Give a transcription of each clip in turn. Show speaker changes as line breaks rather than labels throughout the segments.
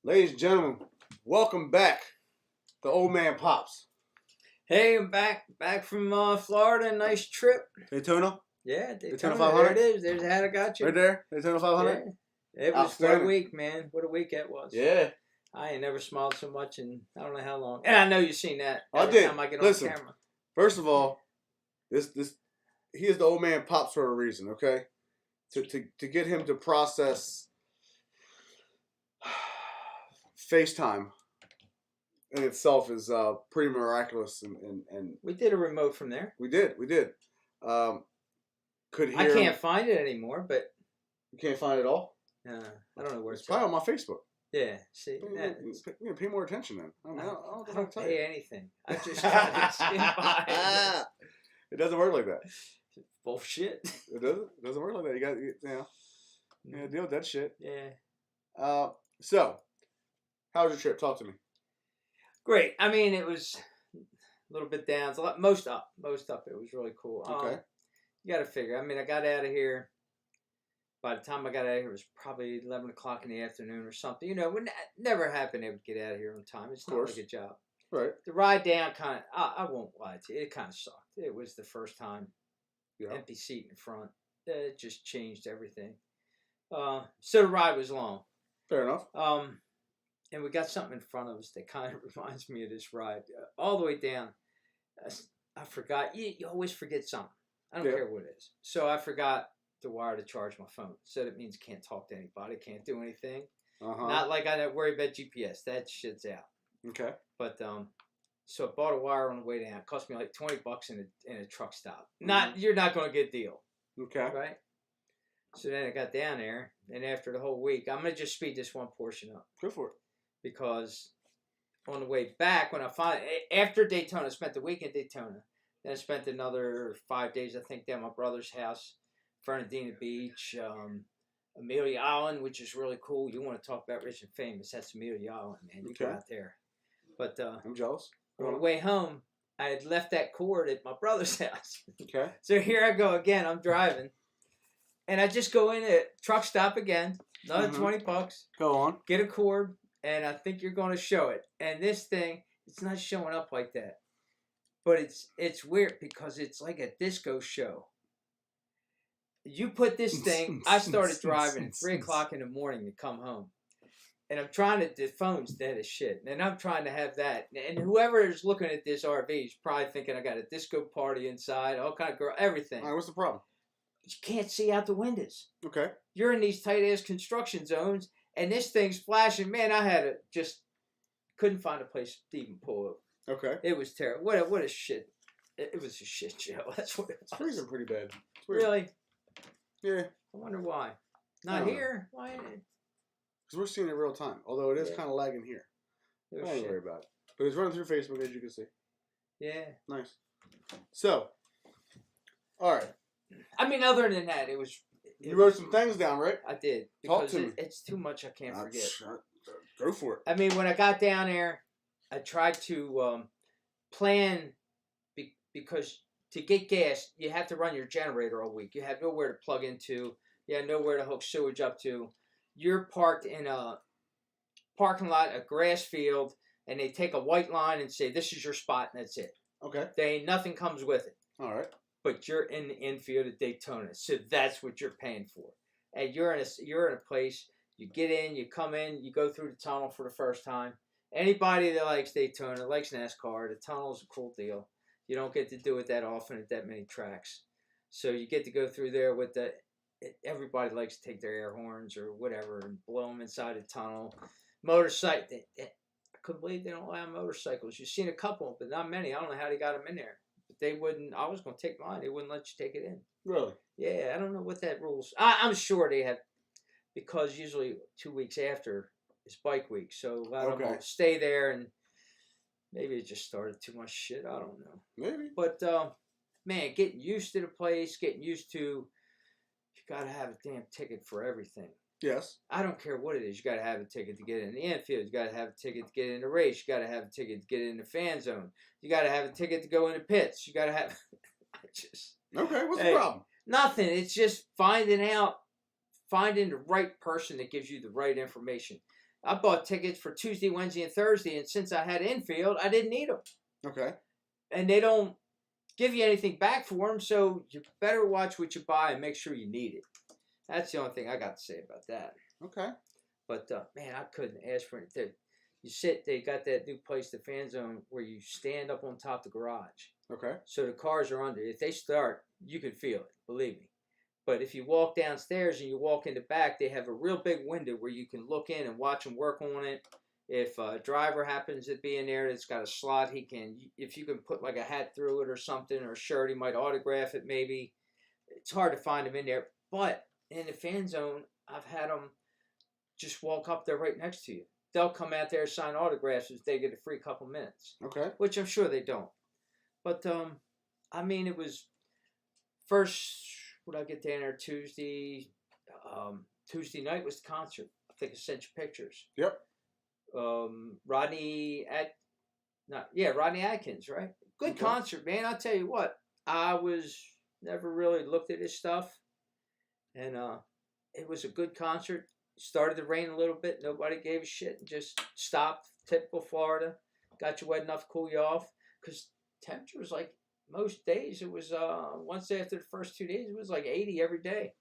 Ladies and gentlemen, welcome back to Old Man Pops.
Hey, I'm back from Florida. Nice trip.
Daytona?
Yeah,
Daytona 500?
There it is. There's how I got you.
Right there? Daytona 500?
Yeah. It was what a week, man. What a week that was.
Yeah.
I ain't never smiled so much in I don't know how long. And I know you've seen that
I did.
time I get
Listen,
on camera.
First of all, he is the Old Man Pops for a reason, okay? To get him to process FaceTime in itself is pretty miraculous, and
we did a remote from there.
We did. Could hear.
I can't find it anymore, but
you can't find it all.
I don't know where
it's probably on my Facebook.
Yeah, see,
pay more attention then.
I don't pay anything. I just try to skim by it.
It doesn't work like that.
Bullshit.
It doesn't. It doesn't work like that. You gotta deal with that shit.
Yeah.
So, how was your trip? Talk to me.
Great. I mean, it was a little bit down. It's a lot, most up. It was really cool.
Okay.
You got to figure. I mean, I got out of here. By the time I got out of here, it was probably 11 o'clock in the afternoon or something. You know, it would never have been able to get out of here on time. It's not like a job.
Right.
The ride down kind of, I won't lie to you, it kind of sucked. It was the first time. Yeah. Empty seat in front. It just changed everything. So the ride was long.
Fair enough.
And we got something in front of us that kind of reminds me of this ride. All the way down, I forgot. You always forget something. I don't care what it is. So I forgot the wire to charge my phone. So that means can't talk to anybody, can't do anything. Not like I worry about GPS. That shit's out.
Okay.
But so I bought a wire on the way down. It cost me like $20 in a truck stop. You're not going to get a deal.
Okay.
Right? So then I got down there, and after the whole week, I'm going to just speed this one portion up.
Go for it.
Because on the way back, when I finally, after Daytona, I spent the week in Daytona. Then I spent another 5 days, I think, down at my brother's house, Fernandina Beach, Amelia Island, which is really cool. You want to talk about rich and famous? That's Amelia Island, man. You go out there. But
I'm jealous.
On the way home, I had left that cord at my brother's house.
Okay.
So here I go again. I'm driving, and I just go in a truck stop again. Another $20.
Go on.
Get a cord. And I think you're going to show it. And this thing, it's not showing up like that. But it's weird because it's like a disco show. You put this thing, I started driving at 3 o'clock in the morning to come home. And I'm trying to, the phone's dead as shit. And I'm trying to have that. And whoever is looking at this RV is probably thinking I got a disco party inside, all kind of girl, everything.
All right, what's the problem?
You can't see out the windows.
Okay. You're
in these tight-ass construction zones. And this thing's flashing. Man, I had couldn't find a place to even pull up.
Okay.
It was terrible. What a shit. It was a shit show. That's what it was.
It's freezing pretty bad.
Really?
Yeah.
I wonder why. Not here? Why?
Because we're seeing it real time. Although it is kind of lagging here. I don't worry about it. But it's running through Facebook, as you can see.
Yeah.
Nice. So, all right.
I mean, other than that, it was...
You wrote some things down, right?
I did.
Talk to me.
It's too much I can't forget.
Go for it.
I mean, when I got down there, I tried to plan because to get gas, you have to run your generator all week. You have nowhere to plug into. You have nowhere to hook sewage up to. You're parked in a parking lot, a grass field, and they take a white line and say, this is your spot, and that's it.
Okay.
Nothing comes with it.
All right.
But you're in the infield at Daytona, so that's what you're paying for. And you're in a place. You get in, you come in, you go through the tunnel for the first time. Anybody that likes Daytona, likes NASCAR, the tunnel's a cool deal. You don't get to do it that often at that many tracks, so you get to go through there with everybody likes to take their air horns or whatever and blow them inside the tunnel. Motorcycle. I couldn't believe they don't allow motorcycles. You've seen a couple, but not many. I don't know how they got them in there. They wouldn't. I was going to take mine. They wouldn't let you take it in.
Really?
Yeah, I don't know what that rules. I'm sure they have, because usually 2 weeks after is bike week, so a lot of them stay there, and maybe it just started too much shit. I don't know.
Maybe.
But man, getting used to the place, getting used to, you got to have a damn ticket for everything.
Yes.
I don't care what it is. You got to have a ticket to get in the infield. You got to have a ticket to get in the race. You got to have a ticket to get in the fan zone. You got to have a ticket to go in the pits. You got to have.
Okay, what's the problem?
Nothing. It's just finding the right person that gives you the right information. I bought tickets for Tuesday, Wednesday, and Thursday, and since I had infield, I didn't need them.
Okay.
And they don't give you anything back for them, so you better watch what you buy and make sure you need it. That's the only thing I got to say about that.
Okay.
But, man, I couldn't ask for it. They got that new place, the fan zone, where you stand up on top of the garage.
Okay.
So the cars are under. If they start, you can feel it, believe me. But if you walk downstairs and you walk in the back, they have a real big window where you can look in and watch them work on it. If a driver happens to be in there that's got a slot, if you can put like a hat through it or something, or a shirt, he might autograph it maybe. It's hard to find them in there. But in the fan zone, I've had them just walk up there right next to you. They'll come out there, sign autographs if they get a free couple minutes.
Okay.
Which I'm sure they don't. But, I mean, it was first, would I get down there Tuesday? Tuesday night was the concert. I think I sent you pictures.
Yep.
Rodney Atkins, right? Good
Okay.
concert, man. I'll tell you what. I never really looked at his stuff. And it was a good concert. Started to rain a little bit. Nobody gave a shit. And just stopped. Typical Florida. Got you wet enough to cool you off. Because temperature was like, most days, it was, once after the first 2 days, it was like 80 every day.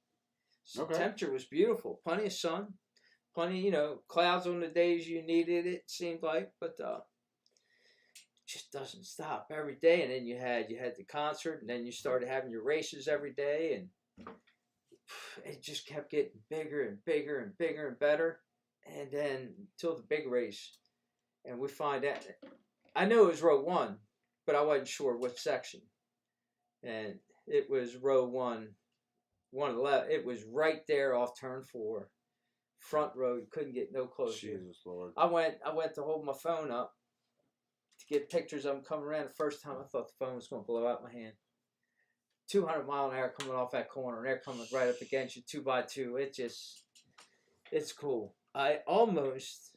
So
Okay.
temperature was beautiful. Plenty of sun. Plenty, clouds on the days you needed it seemed like. But it just doesn't stop every day. And then you had the concert. And then you started having your races every day. And it just kept getting bigger and bigger and bigger and better. And then until the big race. And we find out. I knew it was row 1, but I wasn't sure what section. And it was row 111. It was right there off turn 4. Front row. You couldn't get no closer.
Jesus Lord.
I went to hold my phone up to get pictures of them coming around. The first time I thought the phone was going to blow out my hand. 200 mile an hour coming off that corner, and they're coming right up against you 2x2. It's cool. I almost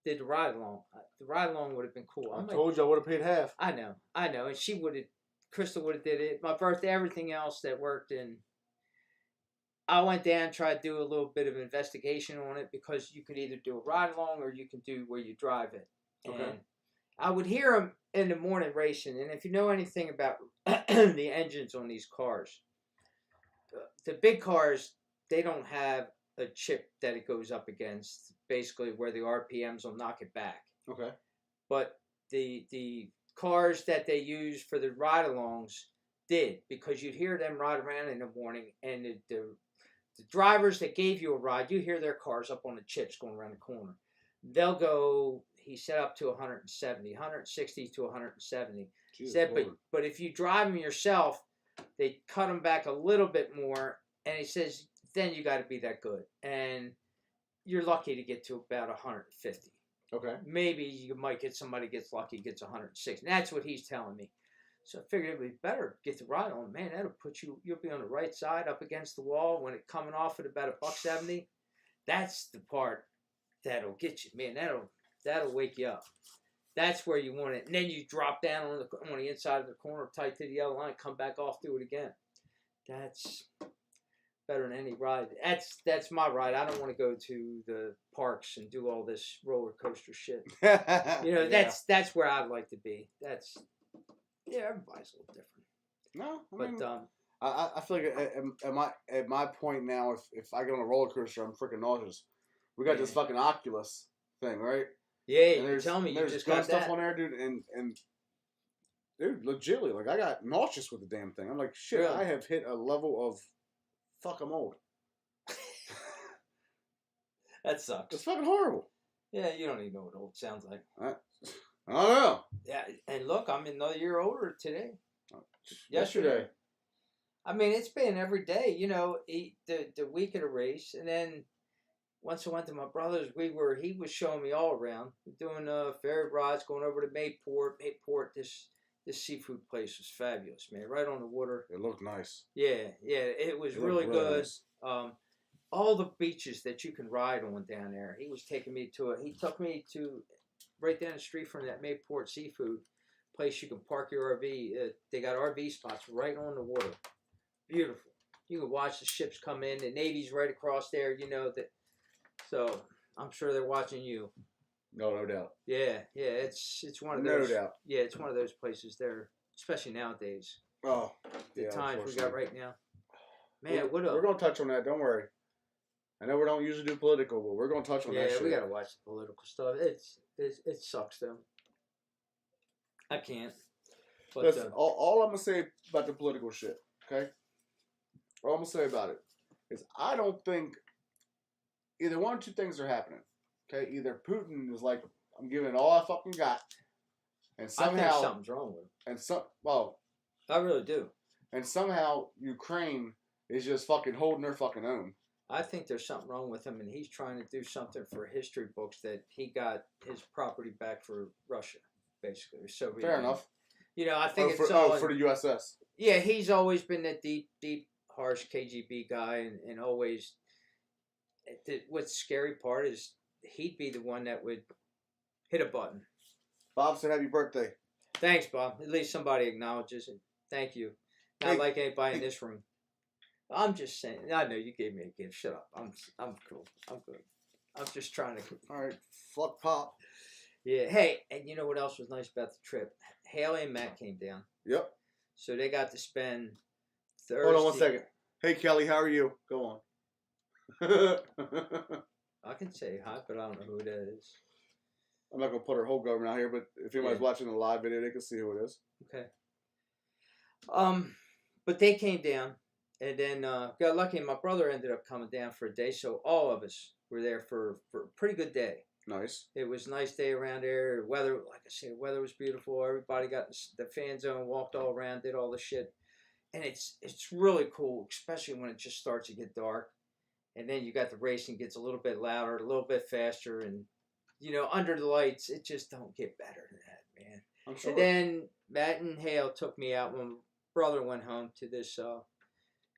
did the ride along. The ride along would have been cool.
I told you I would have paid half.
I know, and Crystal would have did it. My birthday, everything else that worked, and I went down, tried to do a little bit of investigation on it, because you could either do a ride along or you can do where you drive it.
Okay.
And I would hear them in the morning racing, and if you know anything about the engines on these cars, the big cars, they don't have a chip that it goes up against, basically where the RPMs will knock it back.
Okay.
But the cars that they use for the ride-alongs did, because you'd hear them ride around in the morning, and the drivers that gave you a ride, you hear their cars up on the chips going around the corner. They'll go, he said, up to 160 to 170. He said, but if you drive them yourself, they cut them back a little bit more, and he says, then you got to be that good. And you're lucky to get to about 150.
Okay.
Maybe you might get somebody gets lucky, gets 160. And that's what he's telling me. So I figured it would be better to get the ride on. Man, that'll put you'll be on the right side up against the wall when it coming off at about $170. That's the part that'll get you. Man, that'll wake you up. That's where you want it. And then you drop down on the inside of the corner, tight to the yellow line, come back off, do it again. That's better than any ride. That's my ride. I don't want to go to the parks and do all this roller coaster shit. That's where I'd like to be. Everybody's a little different.
No,
I
I feel like at my point now, if I get on a roller coaster, I'm freaking nauseous. We got this fucking Oculus thing, right?
Yeah, you tell me you just got
stuff
that
on there, dude, and dude, legitimately, like I got nauseous with the damn thing. I'm like, shit,
Really?
I have hit a level of fuck, I'm old.
That sucks.
It's fucking horrible.
Yeah, you don't even know what old sounds like.
I don't know.
Yeah, and look, I'm another year older today.
Yesterday.
I mean, it's been every day, the week of the race, and then once I went to my brother's, he was showing me all around, doing ferry rides, going over to Mayport, this this seafood place was fabulous, man. Right on the water.
It looked nice.
Yeah, it was
It looked
really good.
nice.
All the beaches that you can ride on down there. He was taking me to it. He took me to right down the street from that Mayport Seafood place. You can park your RV. They got RV spots right on the water. Beautiful. You can watch the ships come in. The Navy's right across there. You know that. So I'm sure they're watching you.
No doubt.
Yeah, it's one of
No
those.
doubt.
Yeah, it's one of those places there, especially nowadays.
Oh,
The
yeah,
times we got right now. Man,
we're gonna touch on that. Don't worry. I know we don't usually do political, but we're gonna touch on that shit.
Yeah, we gotta watch the political stuff. It sucks though. I can't. But,
Listen, all I'm gonna say about the political shit, okay? All I'm gonna say about it is I don't think either one or two things are happening. Okay, either Putin is like, I'm giving it all I fucking got, and
I think
somehow
something's wrong with him. I really do.
And somehow Ukraine is just fucking holding their fucking own.
I think there's something wrong with him, and he's trying to do something for history books that he got his property back for Russia, basically. So
Fair enough.
You know, I think
for the USS.
Yeah, he's always been that deep, harsh KGB guy, and always. What's scary part is he'd be the one that would hit a button.
Bob said, "Happy birthday."
Thanks, Bob. At least somebody acknowledges it. Thank you. Not like anybody in this room. I'm just saying. I know you gave me a gift. Shut up. I'm cool. I'm good. I'm just trying to.
All right, fuck Pop.
Yeah. Hey, and you know what else was nice about the trip? Haley and Matt came down.
Yep.
So they got to spend Thursday.
Hold on one second. Hey, Kelly, how are you? Go on.
I can say hi, but I don't know who that is.
I'm not gonna put her whole government out here, but if anybody's watching the live video, they can see who it is.
Okay. But they came down, and then got lucky. And my brother ended up coming down for a day, so all of us were there for a pretty good day.
Nice.
It was a nice day around there. Weather, like I said, weather was beautiful. Everybody got in the fan zone, walked all around, did all the shit, and it's really cool, especially when it just starts to get dark, and then you got the racing gets a little bit louder, a little bit faster, and you know under the lights, it just don't get better than that, man.
I'm sure.
And then Matt and Hale took me out when my brother went home to this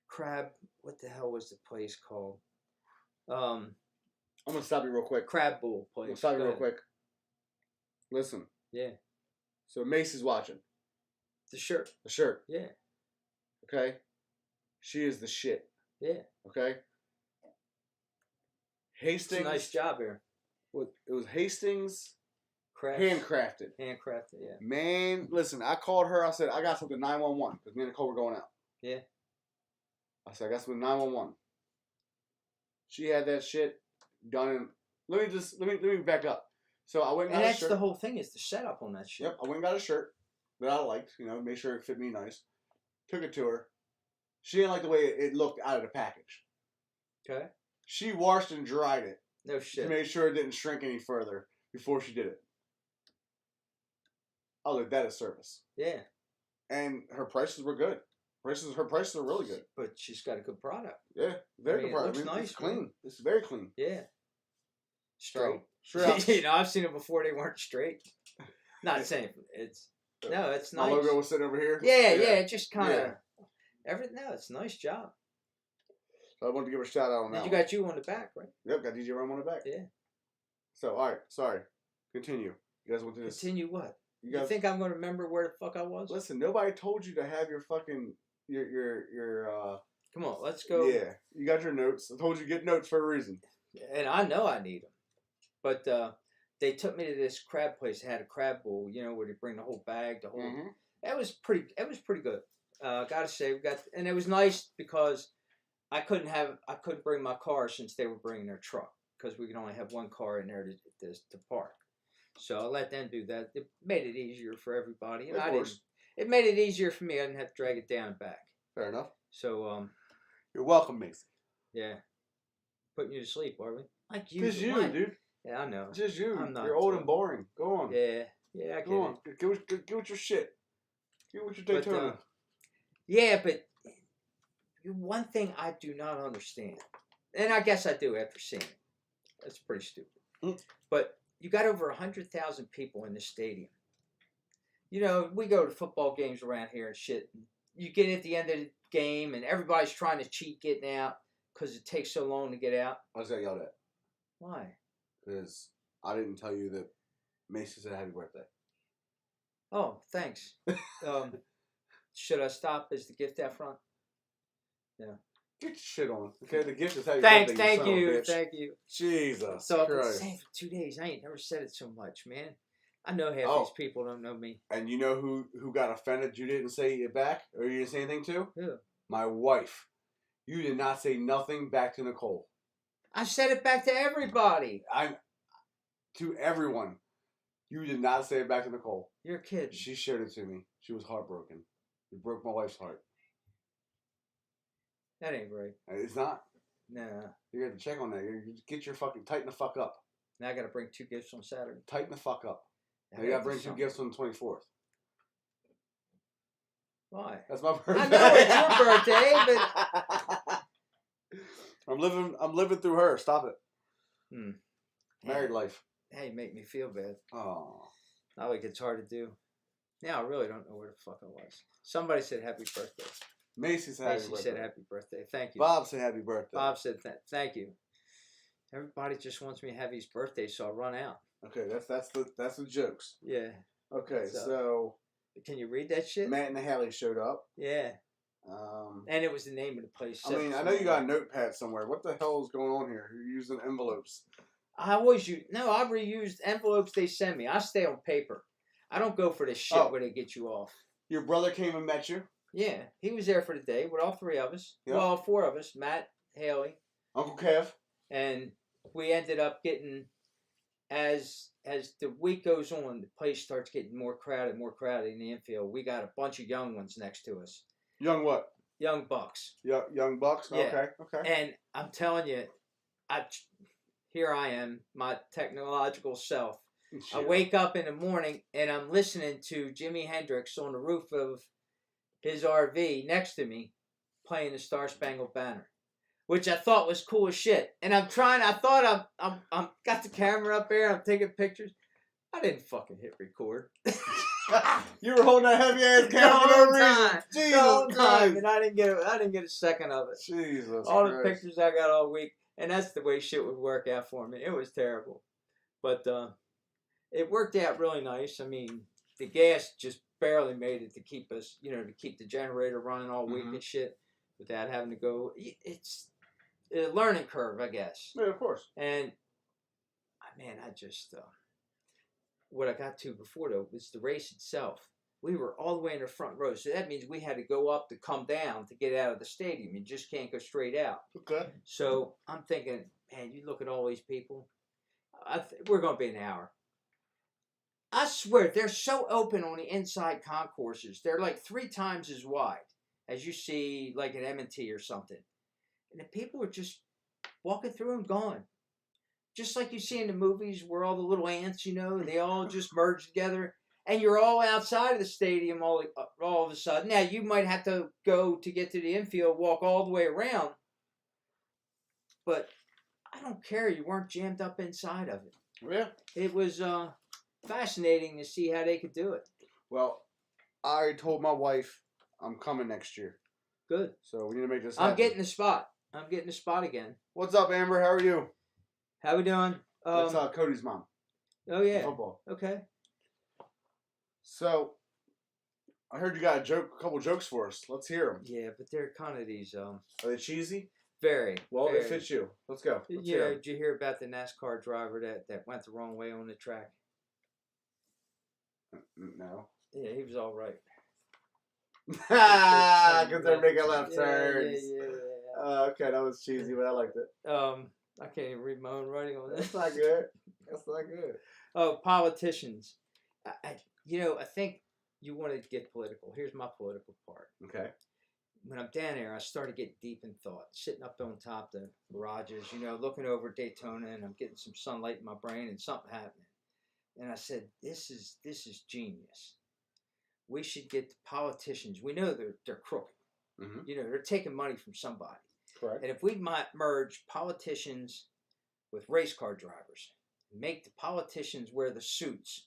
crab. What the hell was the place called?
I'm gonna stop you real quick.
Crab Bowl place.
I'm gonna stop you real quick. Listen.
Yeah.
So Macy's watching.
The shirt.
The shirt.
Yeah.
Okay. She is the shit.
Yeah.
Okay. Hastings.
It's a nice job here.
It was Hastings.
Crafts.
Handcrafted.
Handcrafted, yeah.
Man, listen, I called her. I said, I got something 911 because me and Nicole were going out.
Yeah.
I said, I got something 911. She had that shit done. In, let me back up. So I went and got a shirt.
And that's the whole thing is the setup on that shit.
Yep, I went and got a shirt that I liked. You know, made sure it fit me nice. Took it to her. She didn't like the way it looked out of the package.
Okay.
She washed and dried it.
No shit.
To make sure it didn't shrink any further before she did it. I looked that as service.
Yeah.
And her prices were good. Her prices are really good.
But she's got a good product.
Yeah, very good product.
It looks nice.
It's clean. It's very clean.
Yeah. Straight.
Straight.
You know, I've seen it before. They weren't straight. Not saying it's no, it's nice.
My logo was sitting over here.
Yeah. It just kind of everything. No, it's a nice job.
So I wanted to give her a shout out on that.
You got you on the back, right?
Yep, got DJ Rome on the back.
Yeah.
So all right, sorry. Continue. You guys went to this.
Continue what?
You guys
think I'm going to remember where the fuck I was?
Listen, nobody told you to have your fucking your.
Come on, let's go.
Yeah, you got your notes. I told you to get notes for a reason.
And I know I need them, but they took me to this crab place. It had a crab bowl, you know, where they bring the whole bag, the whole.
Mm-hmm.
It was pretty good. Gotta say, and it was nice because I couldn't bring my car since they were bringing their truck because we could only have one car in there to park. So I let them do that. It made it easier for everybody, and
of course.
It made it easier for me. I didn't have to drag it down and back.
Fair enough.
So
you're welcome, Mason.
Yeah, putting you to sleep, are we? Like you,
just you, dude.
Yeah, I know.
Just you.
I'm not
You're old and boring. Go on.
Yeah, I get
Go on. Get with your shit. Get with your Daytona.
But one thing I do not understand, and I guess I do after seeing it. That's pretty stupid. But you got over 100,000 people in the stadium. You know, we go to football games around here and shit. You get at the end of the game and everybody's trying to cheat getting out because it takes so long to get out.
I was got yelled at.
Why?
Because I didn't tell you that Macy said happy birthday.
Oh, thanks. Should I stop as the gift out front? Yeah.
Get your shit on. Okay, the gift is happy
Thanks,
birthday.
thank you.
Jesus
So I've been
Christ.
saying for 2 days. I ain't never said it so much, man. I know half these people don't know me.
And you know who got offended you didn't say it back? Or you didn't say anything to?
Who?
My wife. You did not say nothing back to Nicole.
I said it back to everybody.
To everyone. You did not say it back to Nicole.
You're kidding.
She shared it to me. She was heartbroken. It broke my wife's heart.
That ain't right.
It's not.
Nah.
You got to check on that. You get your fucking tighten the fuck up.
Now I got to bring 2 gifts on Saturday.
Tighten the fuck up. Now you got to bring 2 gifts on the 24th.
Why?
That's my birthday.
I know it's your birthday, but
I'm living through her. Stop it. Married
hey,
life.
Hey, you make me feel bad.
Oh.
Not like it's hard to do. Now I really don't know where the fuck I was. Somebody said happy birthday.
Macy said happy
Macy
birthday.
said happy birthday. Thank you.
Bob said happy birthday.
Bob said thank you. Everybody just wants me to have his birthday, so I run out.
Okay, that's the jokes.
Yeah.
Okay, so
can you read that shit?
Matt and Hallie showed up.
Yeah. And it was the name of the place.
I mean, I know you got a notepad somewhere. What the hell is going on here? You're using envelopes.
I always use I reused envelopes they send me. I stay on paper. I don't go for this shit where they get you off.
Your brother came and met you?
Yeah, he was there for the day with all 3 of us. Yep. Well, 4 of us. Matt, Haley,
Uncle Kev,
and we ended up getting as the week goes on, the place starts getting more crowded in the infield. We got a bunch of young ones next to us.
Young what?
Young bucks.
Young bucks.
Yeah.
Okay.
And I'm telling you, here I am, my technological self. Yeah. I wake up in the morning and I'm listening to Jimi Hendrix on the roof of his RV next to me playing the Star Spangled Banner, which I thought was cool as shit. And I thought I'm got the camera up there, I'm taking pictures. I didn't fucking hit record.
You were holding that heavy ass camera for no reason. Jesus Christ.
And I didn't get a second of it.
Jesus
all
Christ.
The pictures I got all week, and that's the way shit would work out for me. It was terrible, but it worked out really nice. I mean, the gas just barely made it to keep us, to keep the generator running all week and shit without having to go. It's a learning curve, I guess.
Yeah, of course.
And man, I just what I got to before though was the race itself. We were all the way in the front row, so that means we had to go up to come down to get out of the stadium. You just can't go straight out.
Okay.
So I'm thinking, man, you look at all these people. We're going to be an hour. I swear, they're so open on the inside concourses. They're like 3 times as wide as you see like at M&T or something. And the people are just walking through and gone. Just like you see in the movies where all the little ants, they all just merge together. And you're all outside of the stadium all of a sudden. Now, you might have to go to get to the infield, walk all the way around. But I don't care. You weren't jammed up inside of it.
Yeah.
It was fascinating to see how they could do it.
Well, I told my wife I'm coming next year.
Good.
So we need to make this happen.
I'm getting the spot. Again.
What's up, Amber? How are you?
How we doing?
That's Cody's mom.
Oh, yeah.
Football.
Okay.
So, I heard you got a couple jokes for us. Let's hear them.
Yeah, but they're kind of these.
Are they cheesy?
Very.
Well,
very.
it fits you. Let's go.
Did you hear about the NASCAR driver that went the wrong way on the track?
No.
Yeah, he was all right.
Because they're making left turns.
Yeah.
Okay, that was cheesy, but I liked it.
I can't even read my own writing on this.
That's not good. That's not good.
Oh, politicians. I think you want to get political. Here's my political part.
Okay.
When I'm down there, I started getting deep in thought, sitting up on top of the garages, looking over Daytona, and I'm getting some sunlight in my brain, and something happening. And I said, "This is genius. We should get the politicians. We know they're crooked.
Mm-hmm.
They're taking money from somebody.
Correct.
And if we might merge politicians with race car drivers, make the politicians wear the suits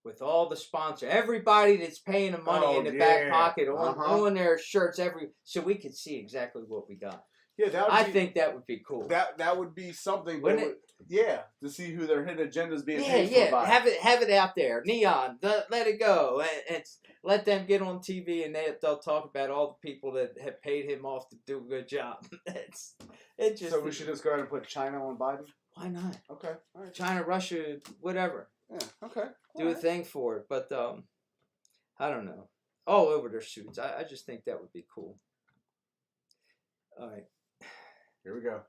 with all the sponsor, everybody that's paying the money in the back pocket on their shirts, so we could see exactly what we got.
Yeah,
I think that would be cool.
That would be something.
Wouldn't it?
Yeah, to see who their hidden agendas being paid for by.
Have it out there, neon. Let it go, and let them get on TV, and they'll talk about all the people that have paid him off to do a good job.
So we should just go ahead and put China on Biden.
Why not?
Okay, all right.
China, Russia, whatever.
Yeah, okay.
Do a thing for it, but I don't know. All over their suits. I just think that would be cool. All right.
Here we go.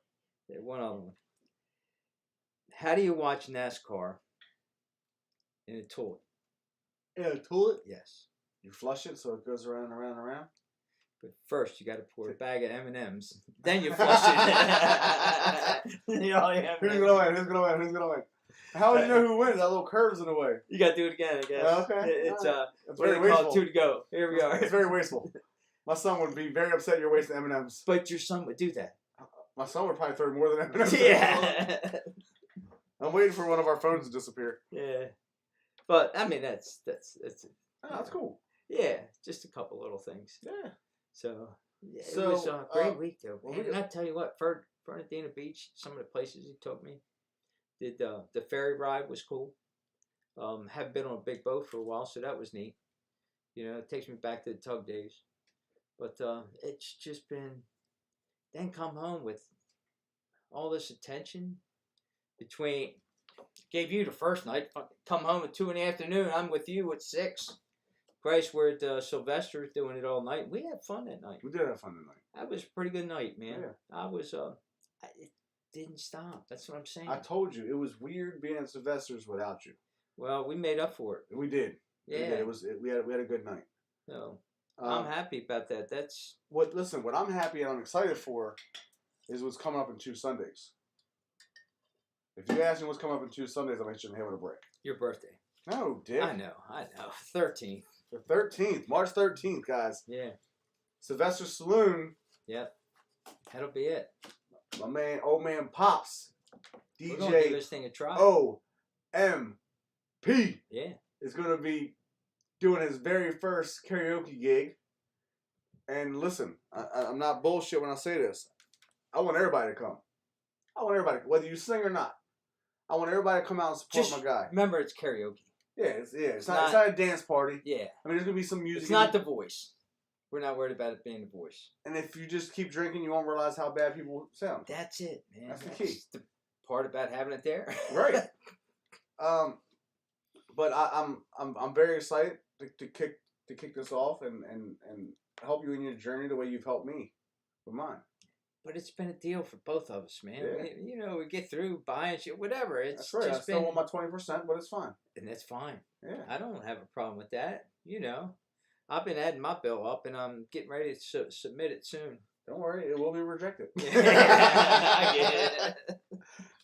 Yeah, one other one. How do you watch NASCAR in a toilet?
In a toilet?
Yes.
You flush it so it goes around and around and around?
But first, you got to pour a bag of M&Ms. Then you flush it.
Who's going to win? How would you know who wins? That little curve's in the way.
You got to do it again, I guess.
Okay.
It's
very wasteful.
Called 2 to go. Here we are.
It's very wasteful. My son would be very upset you're wasting M&Ms.
But your son would do that.
My son would probably throw more than M&Ms.
Yeah.
I'm waiting for one of our phones to disappear.
Yeah. But, I mean, that's
cool.
Yeah, just a couple little things.
Yeah.
So it was a great week, though. And I tell you what, Fernandina Beach, some of the places he took me, did the ferry ride was cool. Haven't been on a big boat for a while, so that was neat. You know, it takes me back to the tug days. But it's just been, then come home with all this attention between, gave you the first night, come home at 2 in the afternoon, I'm with you at 6. Christ, we're at Sylvester's doing it all night. We had fun that night.
We did have fun that night.
That was a pretty good night, man.
Yeah.
I was, it didn't stop. That's what I'm saying.
I told you, it was weird being at Sylvester's without you.
Well, we made up for it.
We did.
Yeah.
We had a good night.
So, I'm happy about that. That's
what I'm happy and I'm excited for is what's coming up in 2 Sundays. If you ask me what's coming up in 2 Sundays, I'll make sure I'm here with a break.
your birthday.
No, Dick.
I know. 13th.
The 13th, March 13th, guys.
Yeah.
Sylvester Saloon.
Yep. That'll be it.
My man, Old Man Pops.
We're gonna give
DJ
this thing a try.
OMP.
Yeah.
Is going to be doing his very first karaoke gig. And listen, I'm not bullshit when I say this. I want everybody to come. I want everybody, whether you sing or not. I want everybody to come out and support my guy.
Remember, it's karaoke.
Yeah, it's not a dance party.
Yeah.
I mean, there's going to be some music.
It's not The Voice. We're not worried about it being The Voice.
And if you just keep drinking, you won't realize how bad people sound.
That's it, man.
That's the key.
The part about having it there.
Right. But I'm very excited to kick this off and help you in your journey the way you've helped me with mine.
But it's been a deal for both of us, man.
Yeah.
We get through buying shit, whatever. It's
that's right.
just
I still want my 20%, but it's fine.
And that's fine.
Yeah.
I don't have a problem with that. I've been adding my bill up, and I'm getting ready to submit it soon.
Don't worry, it will be rejected.
I get it.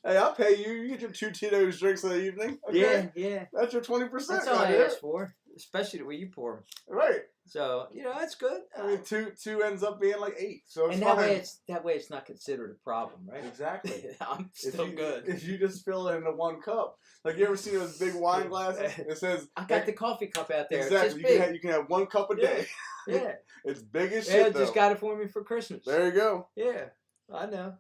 Hey, I'll pay you. You get your 2 Tito's drinks in the evening. Okay?
Yeah.
That's your 20%.
That's all I ask for, especially the way you pour them.
Right.
So that's good.
I mean, two ends up being like 8, so it's
and
fine.
that way it's not considered a problem, right?
Exactly.
I'm still good.
If you just fill it into 1 cup, like you ever see those big wine glasses? It says
I got the coffee cup out there.
Exactly. You can have 1 cup a day.
Yeah.
It's big as shit.
Just got it for me for Christmas.
There you go.
Yeah, I know.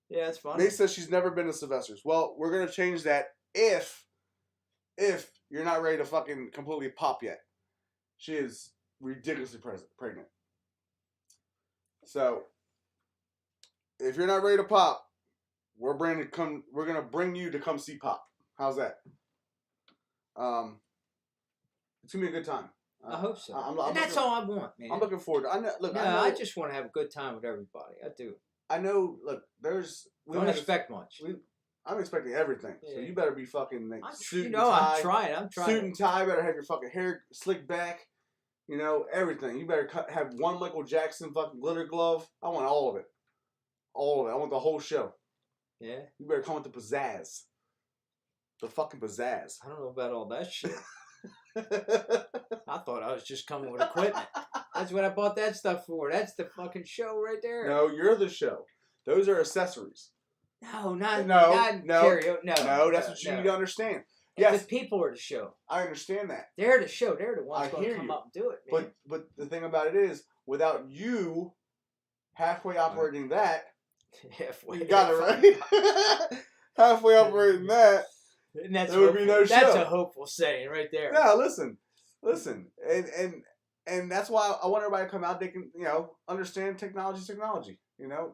Yeah, it's fun.
May says she's never been to Sylvester's. Well, we're gonna change that if you're not ready to fucking completely pop yet. She is ridiculously pregnant. So if you're not ready to pop, we're gonna bring you to come see Pop. How's that? It's gonna be a good time.
I hope so.
I'm
that's all I want, man.
I'm looking forward to it.
I just want to have a good time with everybody. I do.
I know. Look,
don't expect much.
I'm expecting everything. Yeah. So you better be fucking suit and
tie.
I'm trying. Suit and tie. Better have your fucking hair slicked back. Everything. You better have 1 Michael Jackson fucking glitter glove. I want all of it. All of it. I want the whole show.
Yeah.
You better come with the pizzazz. The fucking pizzazz.
I don't know about all that shit. I thought I was just coming with equipment. That's what I bought that stuff for. That's the fucking show right there.
No, you're the show. Those are accessories.
No, not
no.
karaoke. No,
that's what you need to understand. Yes.
The people are the show.
I understand that.
They're the show. They're the ones
I
going to
hear
come
you.
up and do it, man.
But the thing about it is, without you halfway operating that,
Halfway.
you got it right. Halfway operating that,
And that's
there would be no show.
That's a hopeful saying right there.
Yeah, listen, and that's why I want everybody to come out. They can, understand technology.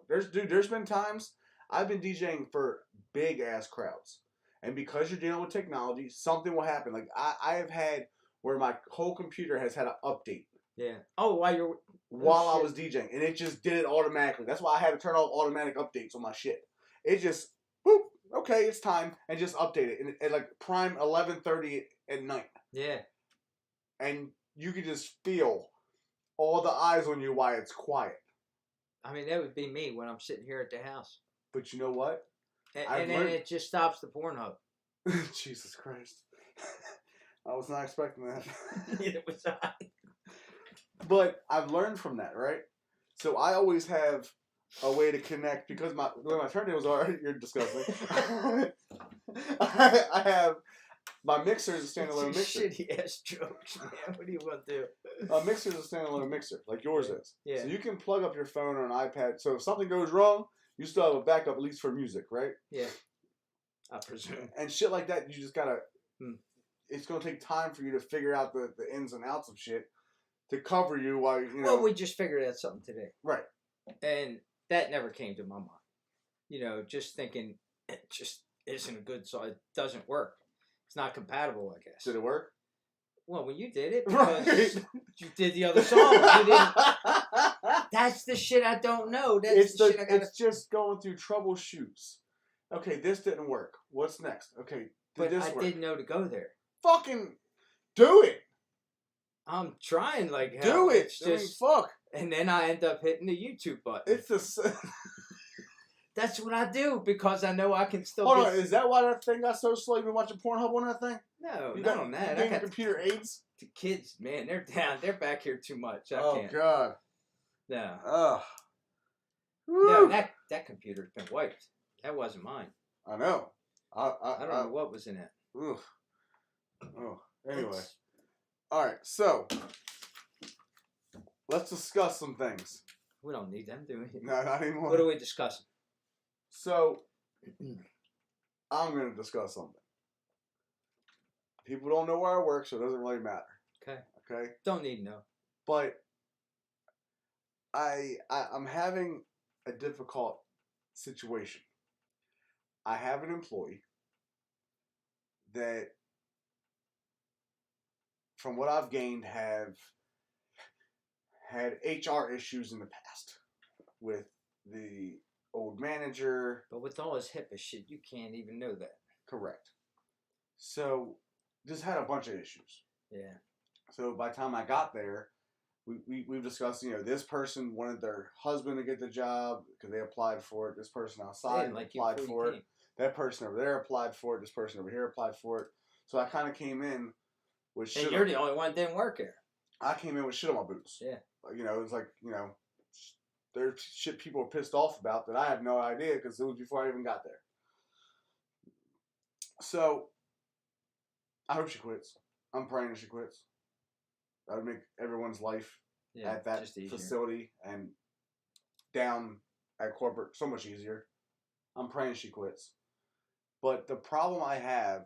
There's been times I've been DJing for big ass crowds, and because you're dealing with technology, something will happen. Like I have had where my whole computer has had an update.
Yeah. Oh,
while I was DJing, and it just did it automatically. That's why I had to turn off automatic updates on my shit. It just, boop, okay, it's time, and just update it. And at like prime 11:30 at night.
Yeah.
And you can just feel all the eyes on you while it's quiet.
I mean, that would be me when I'm sitting here at the house.
But you know what?
And then it just stops the Pornhub.
Jesus Christ. I was not expecting that.
Neither was I.
But I've learned from that, right? So I always have a way to connect because the way my turntables are, you're disgusting. I have my mixer is a standalone mixer.
Shitty ass jokes, man. What do you want to do?
A mixer is a standalone mixer, like yours is.
Yeah. So
you can plug up your phone or an iPad. So if something goes wrong, you still have a backup, at least for music, right?
Yeah. I presume.
And shit like that, you just gotta. It's gonna take time for you to figure out the ins and outs of shit to cover you while
Well, we just figured out something today,
right?
And that never came to my mind. Just thinking it just isn't a good song. It doesn't work. It's not compatible, I guess.
Did it work?
Well, when you did it, because you did the other song. You didn't. That's the shit I don't know. That's the shit I gotta...
It's just going through troubleshoots. Okay, this didn't work. What's next? Okay,
but I didn't know to go there.
Fucking do it.
I'm trying like hell.
Do it.
It's just
fuck.
And then I end up hitting the YouTube button.
It's the.
That's what I do because I know I can still.
Hold on, is that why that thing got so slow? You been watching Pornhub on that thing?
No,
you
not on that.
I got computer aids.
The kids, man, they're down. They're back here too much. I can't.
Oh God.
No.
Ugh.
No, that computer's been wiped. That wasn't mine.
I know. I
don't know what was in it.
Ugh. Oh. Anyway. All right. So let's discuss some things.
We don't need them, do we?
No, not anymore.
What are we discussing?
So I'm going to discuss something. People don't know where I work, so it doesn't really matter. Okay.
Don't need to know.
But I'm having a difficult situation. I have an employee that, from what I've gained, have had HR issues in the past with the old manager.
But with all his HIPAA shit, you can't even know that.
Correct. So, just had a bunch of issues.
Yeah.
So, by the time I got there, we've discussed, this person wanted their husband to get the job because they applied for it. This person outside applied for it. That person over there applied for it. This person over here applied for it. So, I kind of came in with shit.
And you're the only one that didn't work here.
I came in with shit on my boots.
Yeah.
It was like, there's shit people were pissed off about that I had no idea because it was before I even got there. So, I hope she quits. I'm praying she quits. That would make everyone's life at that facility and down at corporate so much easier. I'm praying she quits. But the problem I have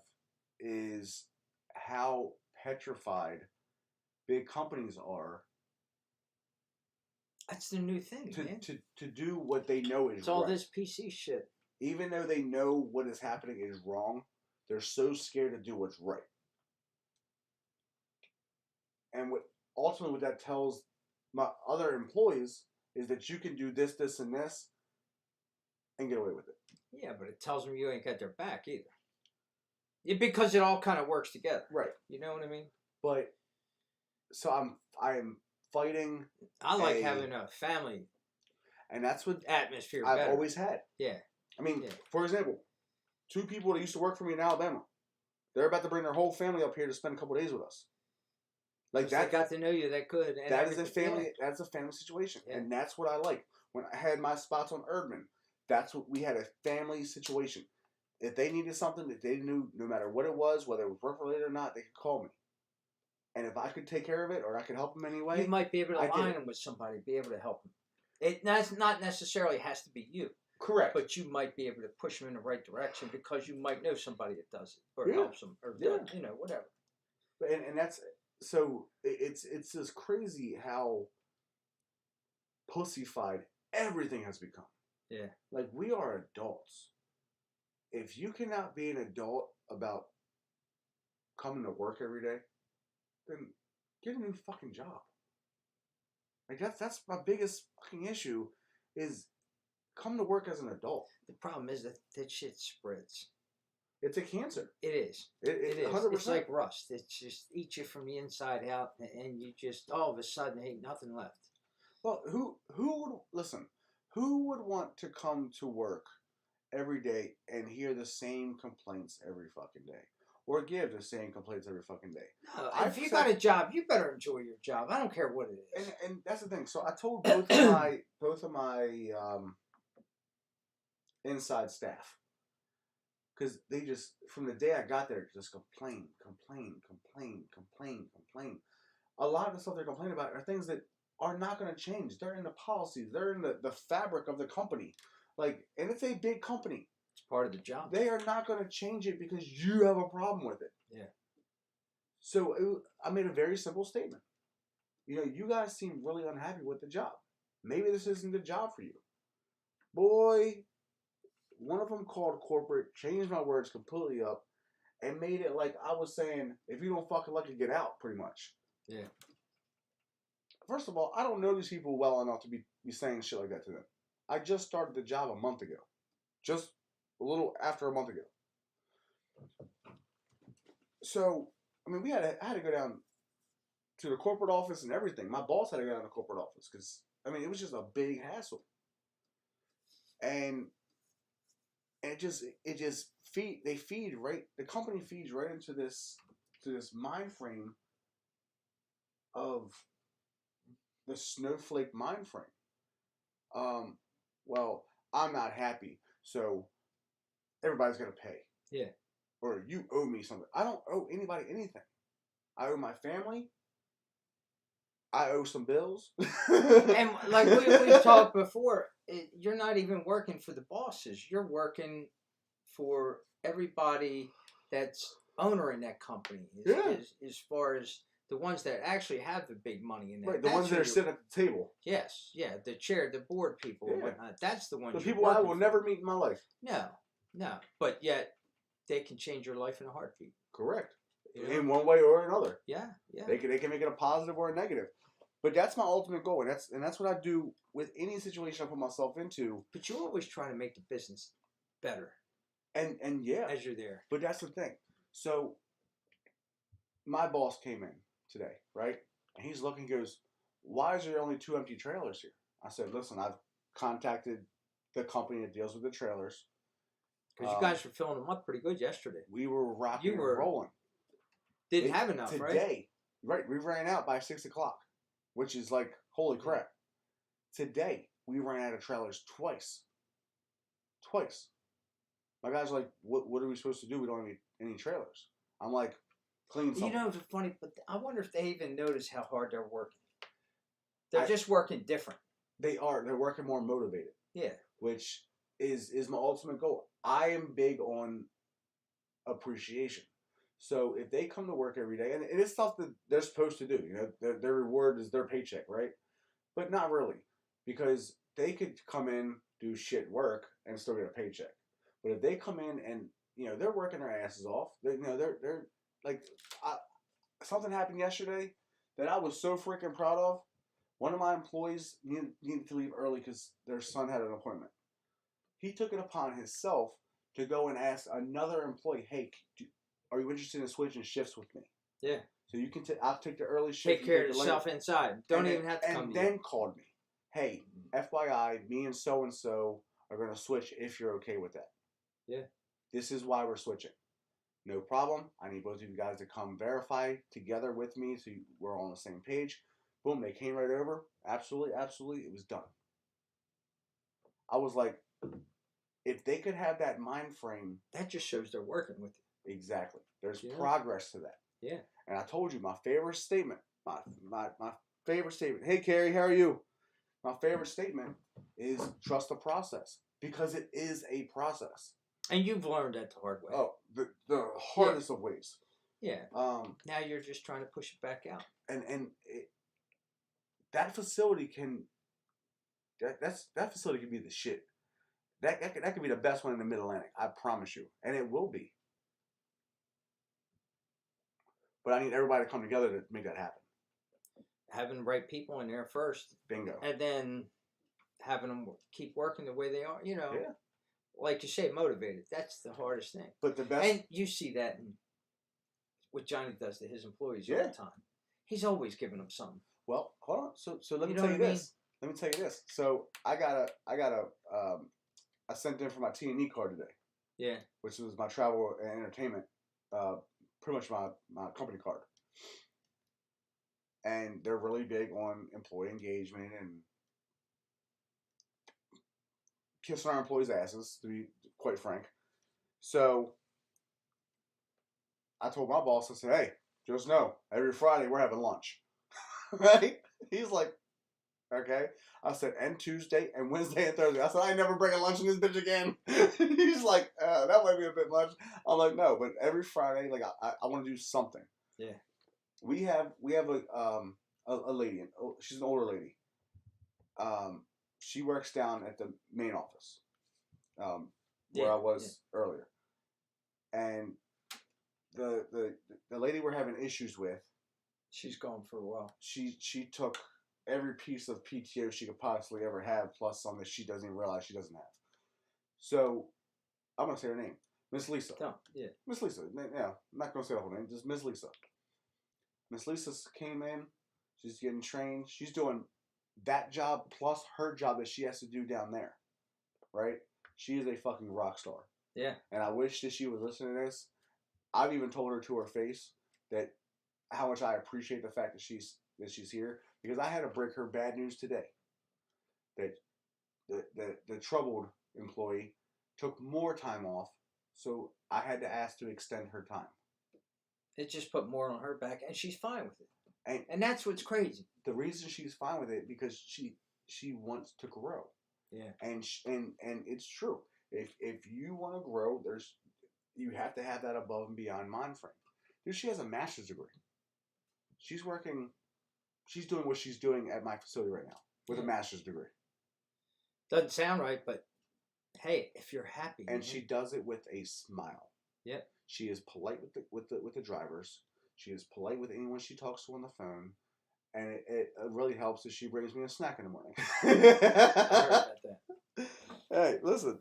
is how petrified big companies are.
That's the new thing, man.
To do what they know is right.
It's all this PC shit.
Even though they know what is happening is wrong, they're so scared to do what's right. And ultimately what that tells my other employees is that you can do this, this, and this and get away with it.
Yeah, but it tells them you ain't got their back either. Because it all kind of works together.
Right.
You know what I mean?
But, so I am fighting.
I like having a family.
And that's what
atmosphere
I've always had.
Yeah.
I mean, for example, 2 people that used to work for me in Alabama, they're about to bring their whole family up here to spend a couple days with us. Like that,
they got to know you that good. And
that is a family. Yeah. That's a family situation, and that's what I like. When I had my spots on Erdman, that's what we had, a family situation. if they needed something that they knew, no matter what it was, whether it was work related or not, they could call me. And if I could take care of it or I could help them anyway,
You might be able to
I
line
did.
them with somebody, be able to help them. That's not necessarily has to be you,
correct.
but you might be able to push them in the right direction because you might know somebody that does it or
Yeah.
helps them or does, whatever.
And that's so it's just crazy how pussyfied everything has become.
Yeah.
Like, we are adults. If you cannot be an adult about coming to work every day, then get a new fucking job. Like, that's my biggest fucking issue is come to work as an adult.
The problem is that shit spreads.
It's a cancer.
It is.
It is.
100%. It's
100%.
like rust. It just eats you from the inside out, and you just all of a sudden ain't nothing left.
Well, who would listen? Who would want to come to work every day and hear the same complaints every fucking day, or give the same complaints every fucking day?
No, if you got a job, you better enjoy your job. I don't care what it is.
And that's the thing. So I told both of my inside staff, because they just, from the day I got there, just complain. A lot of the stuff they're complaining about are things that are not going to change. They're in the policies. They're in the fabric of the company. Like, and it's a big company.
It's part of the job.
They are not going to change it because you have a problem with it.
Yeah.
So I made a very simple statement. You guys seem really unhappy with the job. Maybe this isn't the job for you. Boy, one of them called corporate, changed my words completely up, and made it like I was saying, if you don't fucking like it, get out, pretty much.
Yeah.
First of all, I don't know these people well enough to be saying shit like that to them. I just started the job a month ago. Just a little after a month ago. So, I mean, I had to go down to the corporate office and everything. My boss had to go down to the corporate office because, I mean, it was just a big hassle. And the company feeds right into this mind frame of the snowflake mind frame. Well, I'm not happy, so everybody's gonna pay.
Yeah.
Or you owe me something. I don't owe anybody anything. I owe my family. I owe some bills.
And like we've talked before, you're not even working for the bosses. You're working for everybody that's owner in that company. As far as the ones that actually have the big money in there.
Right, the ones that are sitting at the table.
Yes, yeah, the chair, the board people and whatnot. That's the ones.
The people I will never meet in my life.
No. But yet, they can change your life in a heartbeat.
Correct. In one way or another.
Yeah.
They can make it a positive or a negative. But that's my ultimate goal, and that's what I do with any situation I put myself into.
But you always try to make the business better.
And yeah.
As you're there.
But that's the thing. So, my boss came in today, right? And he's looking, goes, why is there only 2 empty trailers here? I said, listen, I've contacted the company that deals with the trailers.
Because you guys were filling them up pretty good yesterday.
We were rocking and rolling.
Didn't have enough,
today,
right?
Today, right, we ran out by 6 o'clock, which is like, holy crap. Today, we ran out of trailers twice. My guys are like, what are we supposed to do? We don't have any trailers. I'm like, clean something.
It's funny, but I wonder if they even notice how hard they're working. They're just working different.
They are. They're working more motivated.
Yeah.
Which is my ultimate goal. I am big on appreciation. So if they come to work every day, and it is stuff that they're supposed to do, their reward is their paycheck, right? But not really, because they could come in, do shit work, and still get a paycheck. But if they come in and they're working their asses off, they're like, something happened yesterday that I was so freaking proud of. One of my employees needed to leave early because their son had an appointment. He took it upon himself to go and ask another employee, hey, are you interested in switching shifts with me?
Yeah.
So you can I'll take the early shift.
Take care of yourself inside. Don't even have to come to you.
And then called me. Hey, FYI, me and so-and-so are going to switch if you're okay with that.
Yeah.
This is why we're switching. No problem. I need both of you guys to come verify together with me so we're all on the same page. Boom, they came right over. Absolutely. It was done. I was like, if they could have that mind frame,
that just shows they're working with you.
exactly. There's
Yeah.
progress to that.
Yeah.
And I told you my favorite statement. My favorite statement. Hey, Carrie, how are you? My favorite statement is trust the process because it is a process.
And you've learned that the hard way.
Oh, the hardest of ways.
Yeah. Now you're just trying to push it back out.
And that facility can. That facility can be the shit. That could be the best one in the Mid Atlantic. I promise you, and it will be. But I need everybody to come together to make that happen.
Having the right people in there first.
Bingo.
And then having them keep working the way they are, you know.
Yeah.
Like you say, motivated. That's the hardest thing.
But the best.
And you see that in what Johnny does to his employees all the time. He's always giving them something.
Well, hold on. So let me tell you this. Let me tell you this. So I sent in for my T&E card today.
Yeah. Which
was my travel and entertainment, pretty much my company card. And they're really big on employee engagement and kissing our employees' asses, to be quite frank. So I told my boss, I said, hey, just know, every Friday we're having lunch. Right? He's like, okay. I said, and Tuesday and Wednesday and Thursday. I said, I ain't never bringing lunch in this bitch again. He's like, that might be a bit much. I'm like, no, but every Friday, like I want to do something.
Yeah.
We have a lady. She's an older lady. She works down at the main office, where I was earlier, and the lady we're having issues with.
She's gone for a while.
She took every piece of PTO she could possibly ever have, plus some that she doesn't even realize she doesn't have. So I'm gonna say her name, Miss Lisa.
Oh, yeah.
Miss Lisa. Yeah, I'm not gonna say the whole name. Just Miss Lisa. Miss Lisa came in. She's getting trained. She's doing that job plus her job that she has to do down there. Right? She is a fucking rock star.
Yeah.
And I wish that she was listening to this. I've even told her to her face that how much I appreciate the fact that she's here, because I had to break her bad news today. That the troubled employee took more time off, so I had to ask to extend her time.
It just put more on her back, and she's fine with it. And that's what's crazy.
The reason she's fine with it because she wants to grow.
Yeah.
And it's true. If you want to grow, you have to have that above and beyond mind frame. Dude, she has a master's degree. She's doing what she's doing at my facility right now with a master's degree.
Doesn't sound right, but hey, if you're happy.
And she does it with a smile.
Yep.
She is polite with the drivers. She is polite with anyone she talks to on the phone. And it really helps if she brings me a snack in the morning.
I heard about that.
Hey, listen.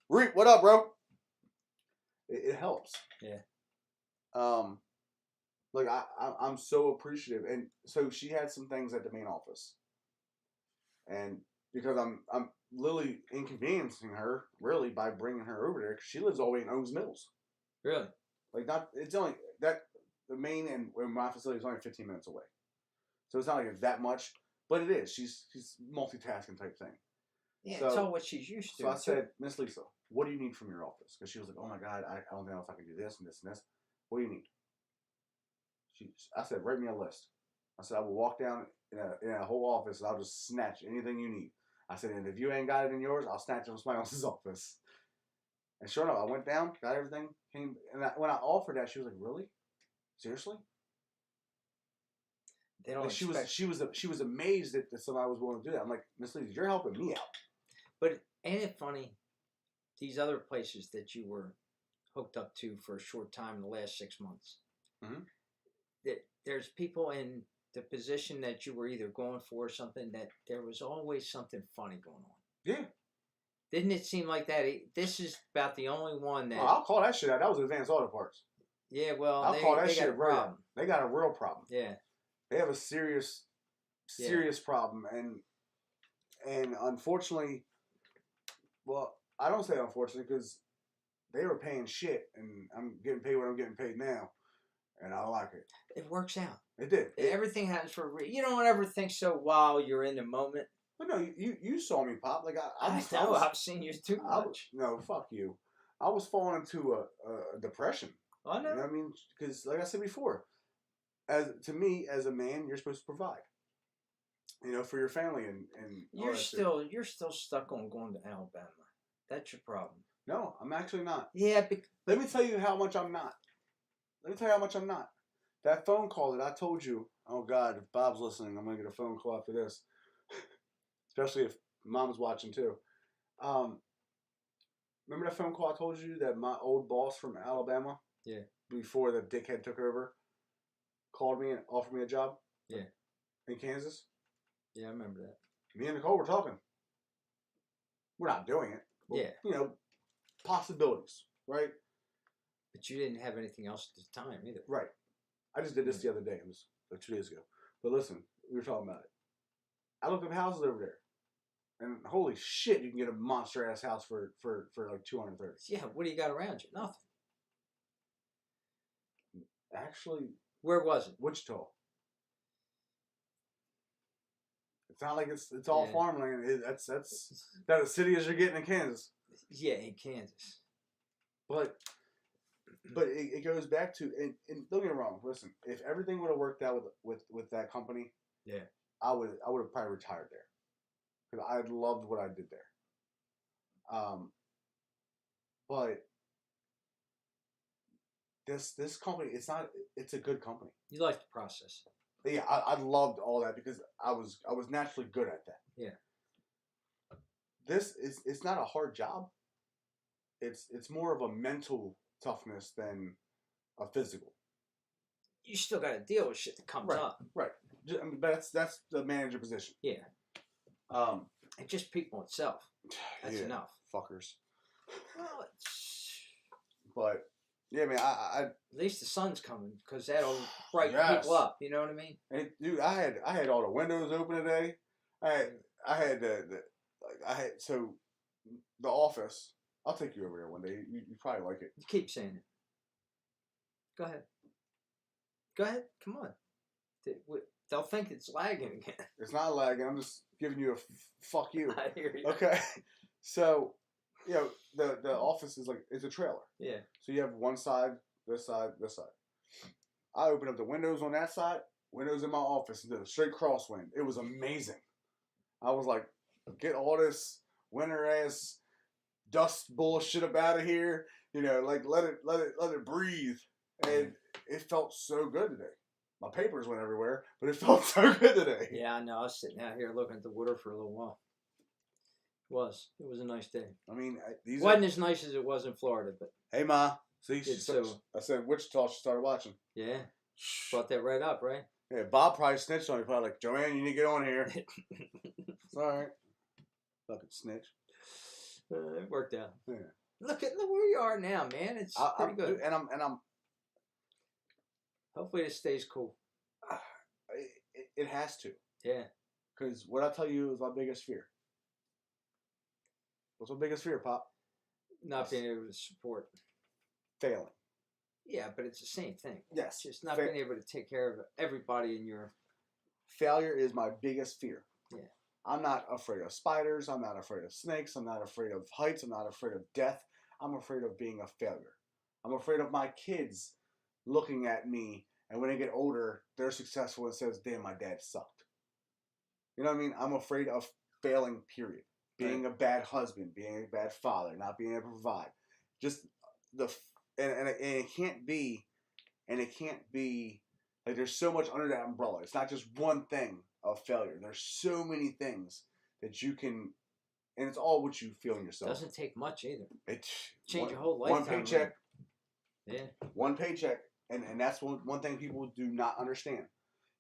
Reap, what up, bro? It helps.
Yeah.
Like I'm so appreciative, and so she had some things at the main office, and because I'm literally inconveniencing her really by bringing her over there, because she lives all the way in Owens Mills.
Really?
Like it's only that the main and my facility is only 15 minutes away, so it's not like it's that much, but it is. She's multitasking type thing.
Yeah, it's all what she's used to.
So I said, Miss Lisa, what do you need from your office? Because she was like, oh my God, I don't know if I can do this and this and this. What do you need? I said, write me a list. I said, I will walk down in a whole office and I'll just snatch anything you need. I said, and if you ain't got it in yours, I'll snatch it from somebody else's office. And sure enough, I went down, got everything, came, and when I offered that, she was like, really? Seriously?
They don't.
Like she was amazed that somebody was willing to do that. I'm like, Miss Lisa, you're helping me out.
But ain't it funny? These other places that you were hooked up to for a short time in the last 6 months.
Mm-hmm.
That there's people in the position that you were either going for or something that there was always something funny going on.
Yeah.
Didn't it seem like that? This is about the only one that...
Oh, I'll call that shit out. That was Advanced Auto Parts.
Yeah, well,
I'll call that shit
got a problem.
They got a real problem.
Yeah.
They have a serious problem. And unfortunately, well, I don't say unfortunately because they were paying shit and I'm getting paid what I'm getting paid now. And I like it.
It works out.
It did.
Everything happens for a reason. You don't ever think so while you're in the moment.
But no, you saw me, Pop. Like
I've seen you too much.
No, fuck you. I was falling into a depression.
I know.
You know what I mean? Because like I said before, to me as a man, you're supposed to provide. You know, for your family and
you're still stuck on going to Alabama. That's your problem.
No, I'm actually not.
Yeah,
let me tell you how much I'm not. That phone call that I told you. Oh God, if Bob's listening, I'm gonna get a phone call after this. Especially if Mom's watching too. Remember that phone call I told you that my old boss from Alabama?
Yeah.
Before the dickhead took over, called me and offered me a job.
Yeah.
In Kansas.
Yeah, I remember that.
Me and Nicole were talking. We're not doing it. But,
yeah.
You know, possibilities, right?
But you didn't have anything else at the time either.
Right. I just did this the other day. It was like 2 days ago. But listen, we were talking about it. I looked up houses over there. And holy shit, you can get a monster ass house for like $230.
Yeah, what do you got around you? Nothing.
Actually,
where was it?
Wichita. It's not like it's all farmland. That's that as city as you're getting in Kansas.
Yeah, in Kansas.
But it goes back to and don't get me wrong. Listen, if everything would have worked out with that company,
yeah,
I would have probably retired there because I loved what I did there. But this company, it's a good company.
You like the process.
Yeah, I loved all that because I was naturally good at that.
Yeah.
It's not a hard job. It's more of a mental toughness than a physical.
You still got to deal with shit that comes up.
Right. But that's the manager position.
Yeah. And just people itself. That's enough.
Fuckers.
Well,
but yeah, man, I
at least the sun's coming because that'll brighten people up. You know what I mean?
And dude, I had all the windows open today. I had so the office. I'll take you over there one day. You probably like it.
You keep saying it. Go ahead. Go ahead. Come on. They'll think it's lagging again.
It's not lagging. I'm just giving you a fuck you.
I hear you.
Okay. So, you know, the office is like, it's a trailer.
Yeah.
So you have one side, this side, this side. I opened up the windows on that side, windows in my office, and did a straight crosswind. It was amazing. I was like, get all this winter ass dust bullshit up out of here. You know, like let it breathe. And it felt so good today. My papers went everywhere, but it felt so good today.
Yeah, I know. I was sitting out here looking at the water for a little while. It was a nice day.
I mean,
it wasn't as nice as it was in Florida, but
hey, Ma. See, I said Wichita. She started watching.
Yeah, brought that right up, right?
Yeah, Bob probably snitched on you. Probably like, Joanne, you need to get on here. It's all right. Fucking snitch.
It worked out.
Yeah.
Look where you are now, man. It's pretty good.
And I'm.
Hopefully, it stays cool.
It has to.
Yeah.
Because what I tell you is my biggest fear. What's my biggest fear, Pop?
Not being able to support.
Failing.
Yeah, but it's the same thing.
Yes.
Just not being able to take care of everybody in your...
Failure is my biggest fear.
Yeah.
I'm not afraid of spiders. I'm not afraid of snakes. I'm not afraid of heights. I'm not afraid of death. I'm afraid of being a failure. I'm afraid of my kids looking at me, and when they get older, they're successful and says, damn, my dad sucked. You know what I mean? I'm afraid of failing, period. Being a bad husband, being a bad father, not being able to provide. Just and it can't be like there's so much under that umbrella. It's not just one thing of failure. There's so many things that you can, and it's all what you feel in yourself.
Doesn't take much either.
It
change your whole life.
One paycheck.
Really. Yeah.
One paycheck, and that's one thing people do not understand.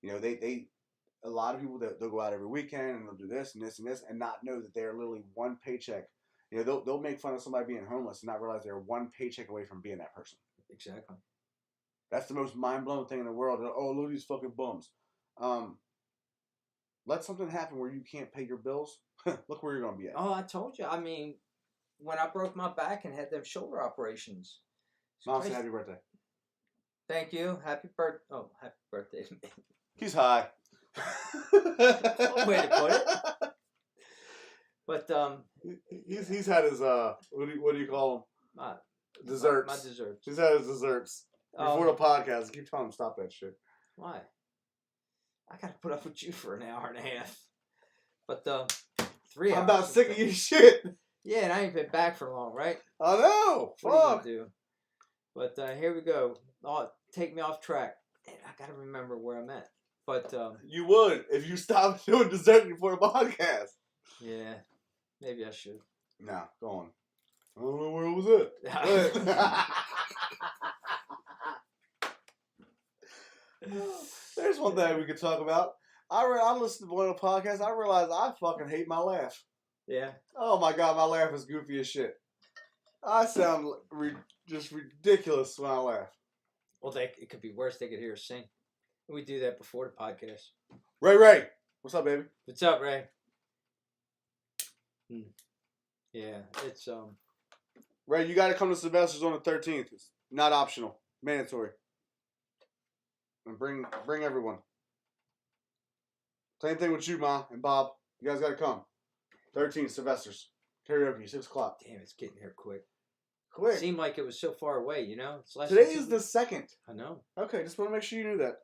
You know, they a lot of people that they'll go out every weekend and they'll do this and this and this and not know that they're literally one paycheck. You know, they'll make fun of somebody being homeless and not realize they're one paycheck away from being that person.
Exactly.
That's the most mind-blowing thing in the world. Oh, look at these fucking bums. Let something happen where you can't pay your bills. Look where you're going to be at.
Oh, I told you. I mean, when I broke my back and had them shoulder operations.
Mom said happy birthday.
Thank you. Happy birthday. Oh, happy birthday to me.
He's high.
Way to put it. But
He's had his what do you call them?
my
Desserts.
My desserts.
He's had his desserts before the podcast. I keep telling him stop that shit.
Why? I gotta put up with you for an hour and a half. But 3 hours.
I'm about sick of your shit.
Yeah, and I ain't been back for long, right?
I know.
What are you
Fuck.
gonna do? But here we go. Oh, take me off track. Man, I gotta remember where I'm at. But
You would if you stopped doing dessert before the podcast.
yeah, maybe I should.
Nah, go on. I don't know where it was at. There's one thing we could talk about. I listened to one of the podcasts. I realized I fucking hate my laugh.
Yeah.
Oh my god, my laugh is goofy as shit. I sound just ridiculous when I laugh.
Well, it could be worse. They could hear us sing. We do that before the podcast.
Ray, what's up, baby?
What's up, Ray? Yeah, it's
Ray, you got to come to Sylvester's on the 13th. It's not optional, mandatory. And bring everyone. Same thing with you, Ma and Bob. You guys got to come. 13th, Sylvester's. Karaoke, 6 o'clock.
damn. It's getting here quick.
Quick.
It seemed like it was so far away. It's less.
Today
than
is
2
the
weeks.
2nd.
I know.
Okay, just want to make sure you knew that.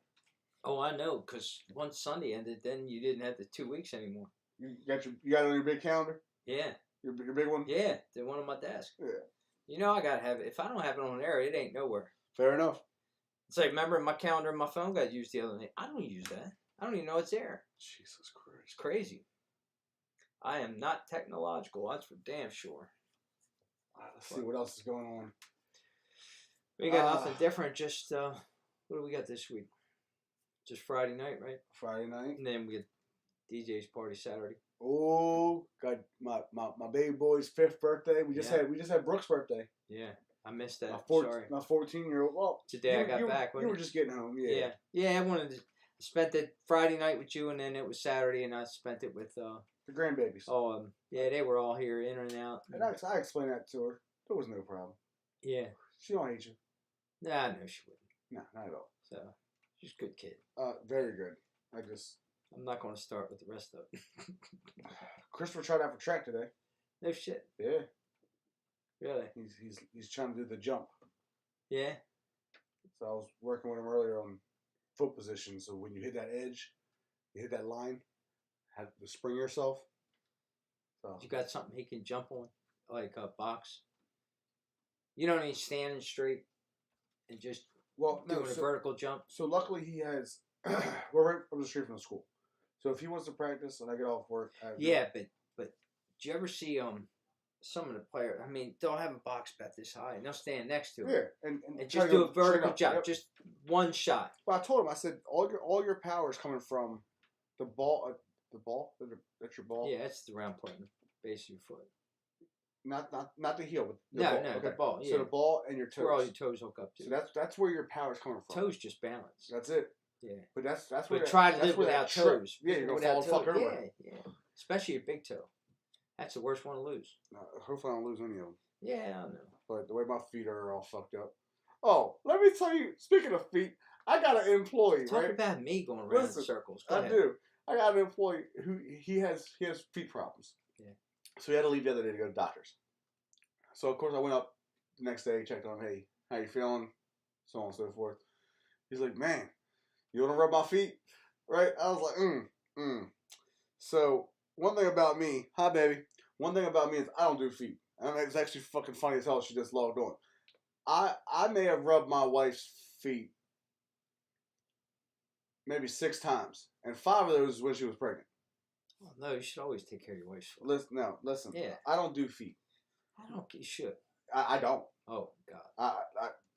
Oh, I know. Because once Sunday ended, then you didn't have the 2 weeks anymore.
You got it on your big calendar?
Yeah.
Your big one?
Yeah. They're one on my desk.
Yeah.
I gotta have it. If I don't have it on there, it ain't nowhere.
Fair enough.
It's like, remember my calendar and my phone got used the other night. I don't use that. I don't even know it's there.
Jesus Christ.
It's crazy. I am not technological. That's for damn sure.
Let's see what else is going on.
We got nothing different. Just what do we got this week? Just Friday night, right?
Friday night.
And then we get DJ's party Saturday.
Oh, got my baby boy's 5th birthday. We just had Brooke's birthday.
Yeah, I missed that.
My 14-year-old. Well,
today I got back.
You were just getting home. Yeah.
Yeah. I wanted to spent it Friday night with you, and then it was Saturday, and I spent it with
the grandbabies.
Oh, yeah, they were all here, in and out.
And I explained that to her. There was no problem.
Yeah.
She don't hate you.
Nah, no, she wouldn't.
No, not at all.
So, she's a good kid.
Very good.
I'm not going to start with the rest of it.
Christopher tried out for track today.
No shit.
Yeah.
Really?
He's trying to do the jump.
Yeah.
So I was working with him earlier on foot position. So when you hit that edge, you hit that line, have to spring yourself. So
You got something he can jump on, like a box. You know what I mean? Standing straight and just doing a vertical jump.
So luckily he has. We're right up the street from the school. So if he wants to practice and I get off work,
yeah, but did you ever see some of the players? I mean, they'll have a box bet this high and they'll stand next to it.
Yeah, and
just do a vertical jump, just one shot.
But I told him, I said, all your power is coming from the ball. That's your ball.
Yeah, that's the round part, base of your foot.
Not the heel, but the
no,
ball.
no,
okay.
the ball. Yeah.
So the ball and your toes.
Where all your toes hook up to.
So that's where your power is coming from.
Toes just balance.
That's it.
Yeah.
But that's where.
But try to live without toes.
Yeah, you're gonna fall the fuck over.
Yeah. Especially your big toe. That's the worst one to lose.
Hopefully I don't lose any of them.
Yeah, I know.
But the way my feet are all fucked up. Oh, let me tell you. Speaking of feet, I got an employee.
Talk
right?
about me going around in circles. Go
I
ahead.
do. I got an employee who he has feet problems.
Yeah.
So he had to leave the other day to go to the doctor's. So of course I went up the next day, checked on him. Hey, how you feeling? So on and so forth. He's like, man, you want to rub my feet? Right? I was like, So one thing about me, hi baby. One thing about me is I don't do feet. And it's actually fucking funny as hell. She just logged on. I may have rubbed my wife's feet maybe 6 times, and 5 of those was when she was pregnant.
Oh, no, you should always take care of your wife's foot.
Listen.
Yeah.
I don't do feet.
I don't. You should.
I don't.
Oh God.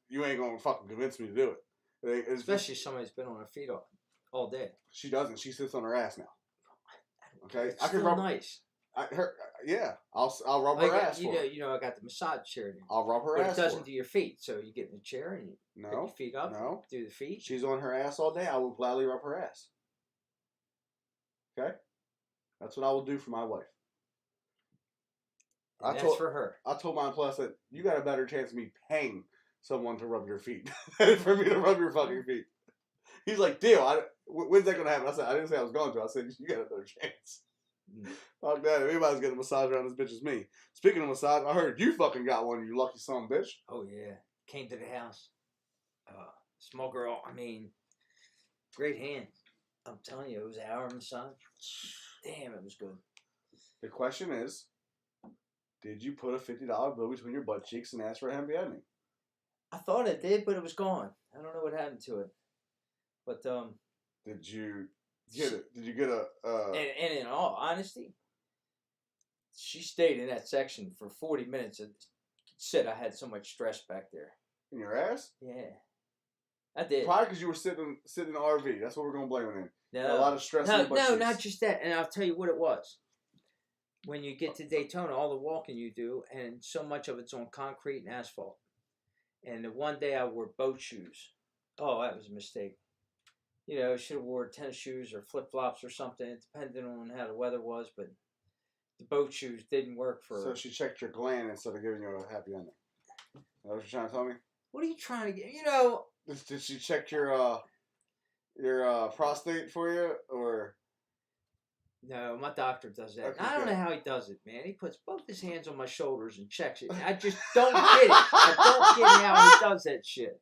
You ain't gonna fucking convince me to do it.
Especially somebody's been on her feet all day.
She doesn't. She sits on her ass now. Okay,
It's still nice.
I'll rub her ass.
You know, I got the massage chair.
I'll rub her ass.
But it doesn't do your feet. So you get in the chair and you pick your feet up.
No.
Do the feet.
She's on her ass all day. I will gladly rub her ass. Okay, that's what I will do for my wife.
That's for her.
I told my employee, I said, you got a better chance of me paying someone to rub your feet than for me to rub your fucking feet. He's like, deal. When's that going to happen? I said, I didn't say I was going to. I said, you got a better chance. Fuck that. If anybody's getting a massage around this bitch, is me. Speaking of massage, I heard you fucking got one, you lucky son of a bitch.
Oh, yeah. Came to the house. Small girl, I mean, great hands. I'm telling you, it was an hour massage. Damn, it was good.
The question is, did you put a $50 bill between your butt cheeks and ask for a happy ending?
I thought I did, but it was gone. I don't know what happened to it. But,
did you get it? Did you get a,
And in all honesty, she stayed in that section for 40 minutes and said I had so much stress back there.
In your ass?
Yeah. I did.
Probably because you were sitting in the RV. That's what we're going to blame it in.
No.
A lot of stress in your butt cheeks.
Not just that. And I'll tell you what it was. When you get to Daytona, all the walking you do, and so much of it's on concrete and asphalt. And the one day I wore boat shoes. Oh, that was a mistake. You know, I should have wore tennis shoes or flip-flops or something, depending on how the weather was, but the boat shoes didn't work for...
So she checked your gland instead of giving you a happy ending. Is that what you're trying to tell me?
What are you trying to get? You know...
Did she check your prostate for you, or...
No, my doctor does that.
Okay,
I don't
good.
know how he does it, man. He puts both his hands on my shoulders and checks it. I just don't get it. I don't get how he does that shit.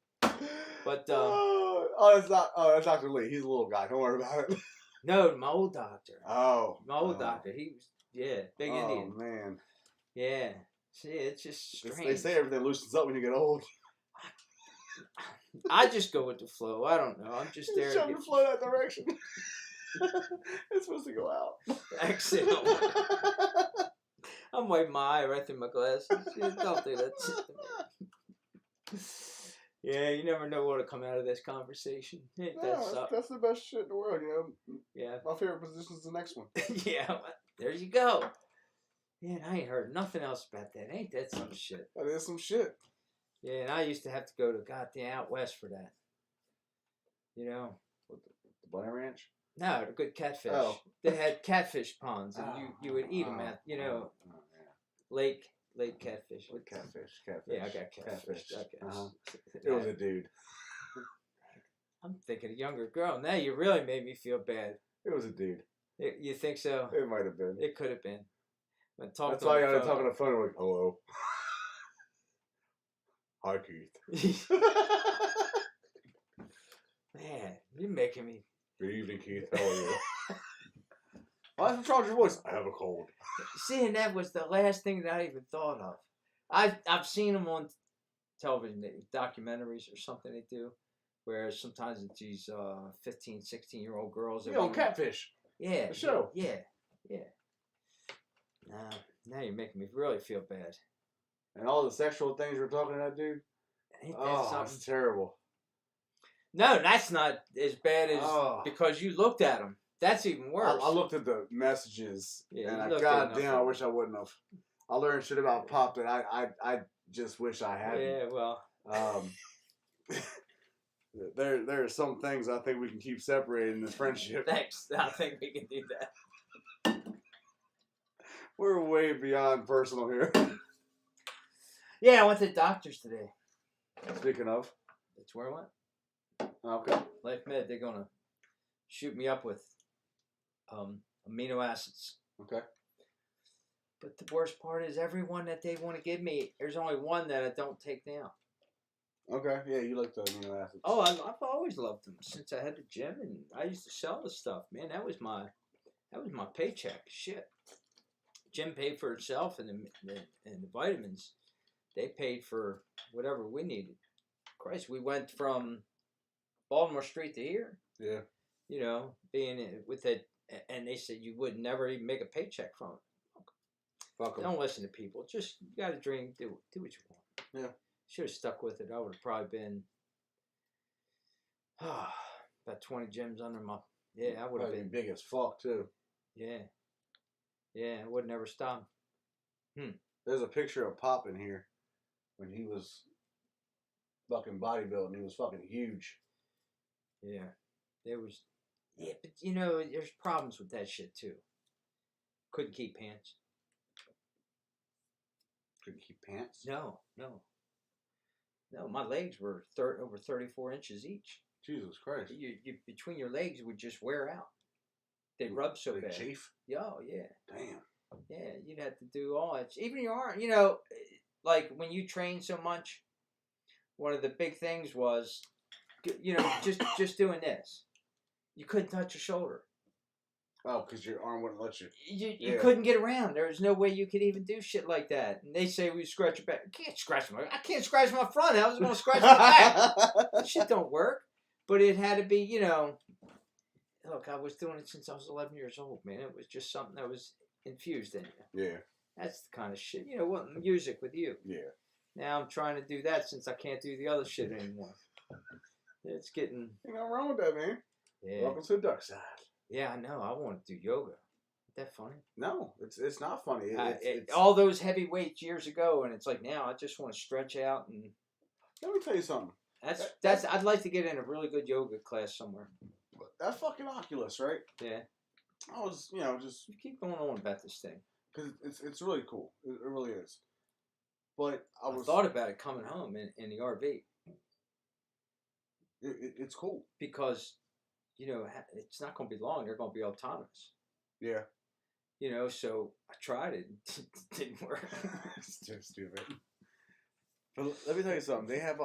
But
that's Dr. Lee. He's a little guy. Don't worry about it.
No, my old doctor.
Oh,
My old doctor. He was big Indian.
Oh man.
Yeah. See, it's just strange.
They say everything loosens up when you get old.
I just go with the flow. I don't know. I'm just there.
Shove your flow that direction. It's supposed to go out.
Exhale. I'm wiping my eye right through my glasses. Yeah, don't do that shit to me. Yeah, you never know what'll come out of this conversation.
That's the best shit in the world, you know.
Yeah.
My favorite position is the next one.
Yeah, well, there you go. Man, I ain't heard nothing else about that. Ain't that some shit?
That is some shit.
Yeah, and I used to have to go to goddamn out west for that. You know?
What, the Bunny Ranch?
No, the good catfish.
Oh.
They had catfish ponds, and you would eat them at, you know, lake catfish.
Catfish.
Yeah, I got catfish. Okay.
It was a dude.
I'm thinking a younger girl. Now you really made me feel bad.
It was a dude.
You think so?
It might have been.
It could have been.
That's why you're talking on the phone. Like, hello. Hi, Keith.
Man, you're making me.
Good evening, Keith. How are you? Why is wrong with your voice? I have a cold.
See, and that was the last thing that I even thought of. I've seen them on television, documentaries or something they do, where sometimes it's these 15, 16-year-old girls.
Yeah, on Catfish.
Yeah.
The show.
Yeah. Now you're making me really feel bad.
And all the sexual things you're talking about, dude.
Ain't that something?
That's terrible.
No, that's not as bad as because you looked at them. That's even worse.
I looked at the messages, and
I
wish I wouldn't have. I learned shit about pop that I just wish I hadn't.
Yeah, well.
There are some things I think we can keep separated in this friendship.
Thanks. I think we can do that.
We're way beyond personal here.
Yeah, I went to the doctor's today.
Speaking of.
That's where I went.
Okay.
Life Med, they're going to shoot me up with amino acids.
Okay.
But the worst part is everyone that they want to give me, there's only one that I don't take now.
Okay. Yeah, you like the amino acids.
Oh, I've always loved them since I had the gym, and I used to sell the stuff. Man, that was my paycheck. Shit. Gym paid for itself, and the vitamins, they paid for whatever we needed. Christ, we went from Baltimore Street to here.
Yeah.
You know, being with it, and they said you would never even make a paycheck from it.
Fuck 'em.
Don't listen to people. Just, you got to drink, do what you want.
Yeah.
Should have stuck with it. I would have probably been about 20 gyms under my. Yeah, I would have been
big as fuck too.
Yeah. Yeah, I would never stop.
There's a picture of Pop in here when he was fucking bodybuilding. He was fucking huge.
Yeah. There was. Yeah, but you know, there's problems with that shit too. Couldn't keep pants.
Couldn't keep pants?
No, my legs were over 34 inches each.
Jesus Christ.
You between your legs would just wear out. They rub so
They
bad.
chafe.
Oh, yeah.
Damn.
Yeah, you'd have to do all that. Even your arm, you know, like when you train so much, one of the big things was, you know, just doing this. You couldn't touch your shoulder.
Oh, because your arm wouldn't let you.
You couldn't get around. There was no way you could even do shit like that. And they say we scratch your back. I can't scratch my front. I was going to scratch my back. That shit don't work. But it had to be, you know. Look, I was doing it since I was 11 years old, man. It was just something that was infused in you.
Yeah.
That's the kind of shit. You know what? Music with you.
Yeah.
Now I'm trying to do that since I can't do the other shit anymore. It's getting.
Ain't nothing wrong with that, man.
Yeah.
Welcome to the dark side.
Yeah, I know. I want to do yoga. Isn't that funny?
No, it's not funny. It's
all those heavy weights years ago, and it's like now I just want to stretch out and.
Let me tell you something.
That's. I'd like to get in a really good yoga class somewhere.
That fucking Oculus, right?
Yeah.
I was, just
you keep going on about this thing
because it's really cool. It really is. But I
thought about it coming home in the RV.
It's cool
because, you know, it's not going to be long. They're going to be autonomous.
Yeah.
You know, so I tried it. It didn't work.
It's too stupid. But let me tell you something. They have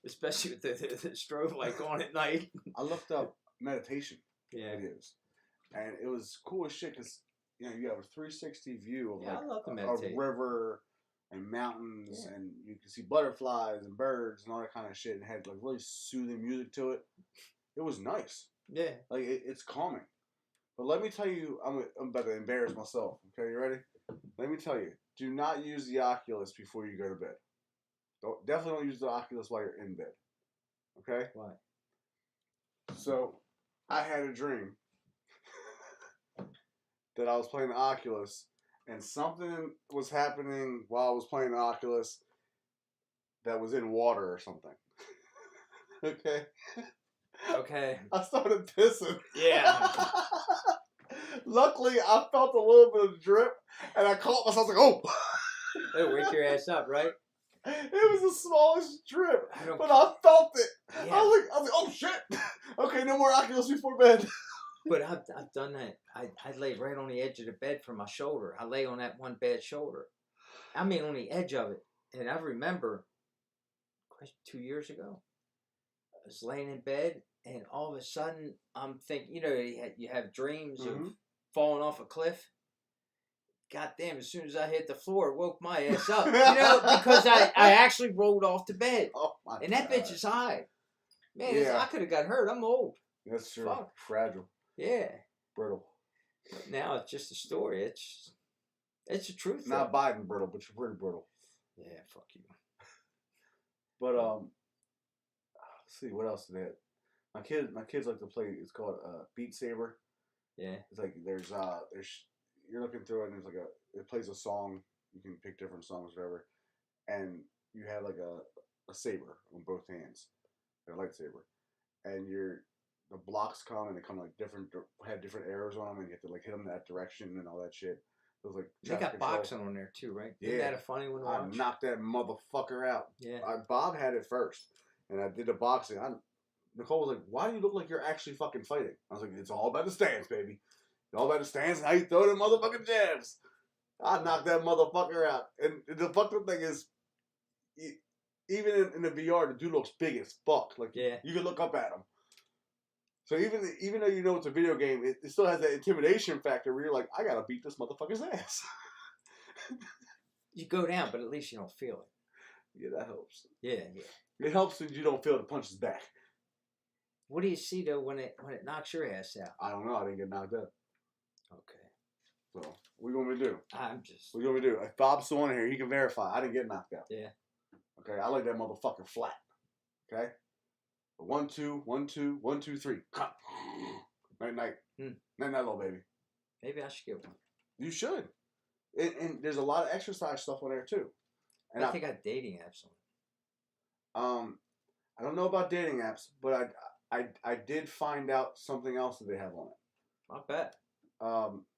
especially with the strobe light on at night.
I looked up meditation
Yeah.
videos, and it was cool as shit because you have a 360 view of
I love to meditate.
a river and mountains, and you can see butterflies and birds and all that kind of shit, and had like really soothing music to it. It was nice.
Yeah.
Like it's calming. But let me tell you, I'm about to embarrass myself. Okay, you ready? Let me tell you, do not use the Oculus before you go to bed. Definitely don't use the Oculus while you're in bed. Okay?
Why?
So, I had a dream that I was playing the Oculus, and something was happening while I was playing the Oculus that was in water or something. Okay?
Okay.
I started pissing.
Yeah.
Luckily, I felt a little bit of drip, and I caught myself like, oh!
It'll wake your ass up, right?
It was the smallest drip,
I
felt it.
Yeah.
I was like, oh shit! Okay, no more Oculus before bed.
But I've done that. I lay right on the edge of the bed for my shoulder. I lay on that one bad shoulder. I mean, on the edge of it. And I remember, 2 years ago, I was laying in bed, and all of a sudden, I'm thinking, you have dreams of falling off a cliff. God damn, as soon as I hit the floor, it woke my ass up. Because I actually rolled off the bed.
Oh my
and that
God.
bitch is high. Man,
Yeah.
I could have got hurt. I'm old.
That's true.
Fuck.
Fragile.
Yeah.
Brittle.
But now it's just a story. It's the truth.
Not Biden brittle, but you're pretty brittle.
Yeah, fuck you.
But let's see, what else did they have? My kids like to play. It's called Beat Saber.
Yeah.
It's like there's you're looking through it and there's it plays a song. You can pick different songs, whatever, and you have like a saber on both hands, a lightsaber, and the blocks come and they come like have different arrows on them, and you have to like hit them that direction and all that shit. It was like
they got boxing on there too, right?
Yeah.
Isn't that a funny one to watch?
I knocked that motherfucker out.
Yeah.
Bob had it first, and I did the boxing. Nicole was like, "Why do you look like you're actually fucking fighting?" I was like, "It's all about the stance, baby. It's all about the stance and how you throw them motherfucking jabs." I knocked that motherfucker out, and the fucked up thing is, even in the VR, the dude looks big as fuck. Like, you can look up at him. So even though you know it's a video game, it still has that intimidation factor where you're like, I gotta beat this motherfucker's ass.
You go down, but at least you don't feel it.
Yeah, that helps.
Yeah.
It helps that you don't feel the punches back.
What do you see though when it knocks your ass out?
I don't know. I didn't get knocked out.
Okay.
So what do you want me to do?
I'm just.
What do you want me to do? If Bob's still on here, he can verify. I didn't get knocked out.
Yeah.
Okay, I like that motherfucker flat. Okay. 1, 2, 1, 2, 1, 2, 3. Cut. Night, night. Night, little baby.
Maybe I should get one.
You should. And there's a lot of exercise stuff on there too. And
I think I got dating apps on it.
I don't know about dating apps, but I did find out something else that they have on it.
I bet.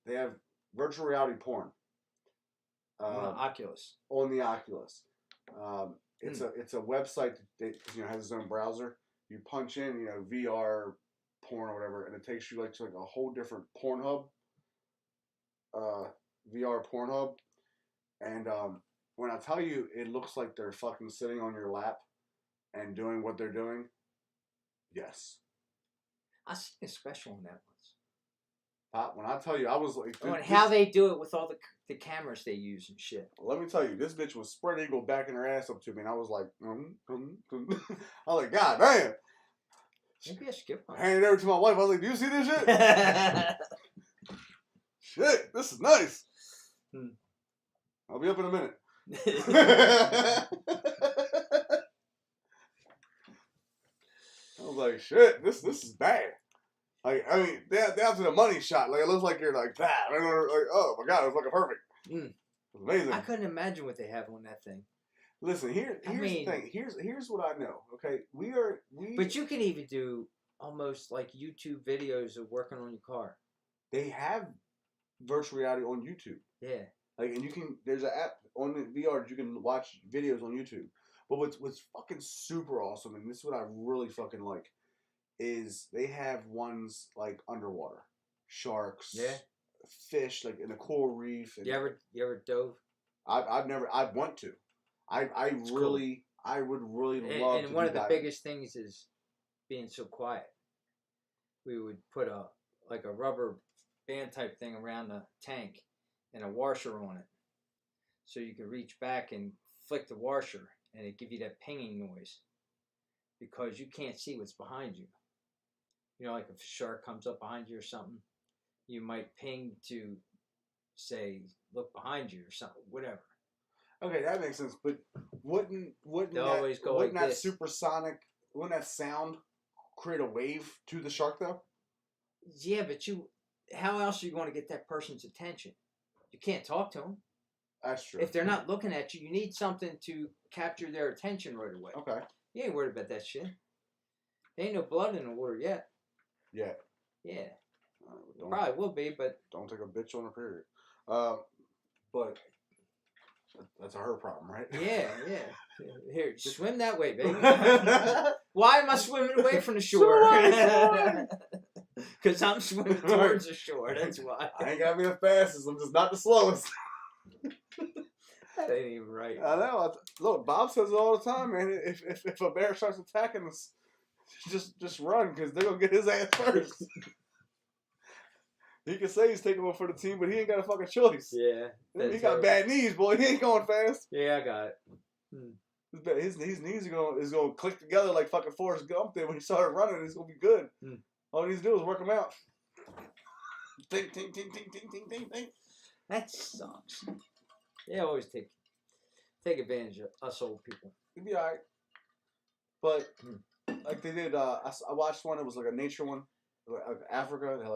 They have virtual reality porn.
On the Oculus.
On the Oculus. It's a website that has its own browser. You punch in, VR porn or whatever, and it takes you like to like a whole different Pornhub, VR Pornhub, and when I tell you, it looks like they're fucking sitting on your lap and doing what they're doing. Yes.
I seen a special on that once.
When I tell you, I was like,
And how they do it with all the cameras they use and shit.
Let me tell you, this bitch was spread eagle backing her ass up to me, and I was like, I was like, God damn.
Maybe I skipped one.
I handed it over to my wife. I was like, do you see this shit? Shit, this is nice. I'll be up in a minute. I was like, shit, this is bad. Like, I mean, down to the money shot. Like, it looks like you're like, bah. Like, oh my God, it was fucking perfect. It was amazing.
I couldn't imagine what they have on that thing.
Listen, here's the thing. Here's what I know. Okay,
But you can even do almost like YouTube videos of working on your car.
They have virtual reality on YouTube.
Yeah.
Like, and there's an app on the VR you can watch videos on YouTube. But what's fucking super awesome, and this is what I really fucking like, is they have ones like underwater, sharks, fish, like in a coral reef. And
you ever dove?
I want to. I would really love to.
And one of the biggest things is being so quiet. We would put a rubber band type thing around the tank and a washer on it, so you could reach back and flick the washer, and it give you that pinging noise because you can't see what's behind you. You know, like if a shark comes up behind you or something, you might ping to say, "Look behind you" or something, whatever.
Okay, that makes sense. But wouldn't
that
supersonic? Wouldn't that sound create a wave to the shark though?
Yeah, but how else are you going to get that person's attention? You can't talk to them.
That's true.
If they're not looking at you, you need something to capture their attention right away.
Okay.
You ain't worried about that shit. There ain't no blood in the water yet.
Yeah.
Yeah. Probably will be, but
don't take a bitch on a period. But that's her problem, right?
Yeah. Here, swim that way, baby. Why am I swimming away from the shore? Because I'm swimming towards the shore. That's why.
I ain't gotta be the fastest. I'm just not the slowest.
That ain't even right.
I know. Look, Bob says it all the time, man. If a bear starts attacking us, just run, because they're gonna get his ass first. He can say he's taking one for the team, but he ain't got a fucking choice.
Yeah.
He got bad knees, boy. He ain't going fast.
Yeah, I got it.
His knees is gonna click together like fucking Forrest Gump did when he started running. It's gonna be good. All he needs to do is work them out. Ting, ting, ting, ting, ting, ting, ting, ting.
That sucks. They always take advantage of us old people.
You'd be alright. But like they did, I watched one. It was like a nature one, like Africa. They had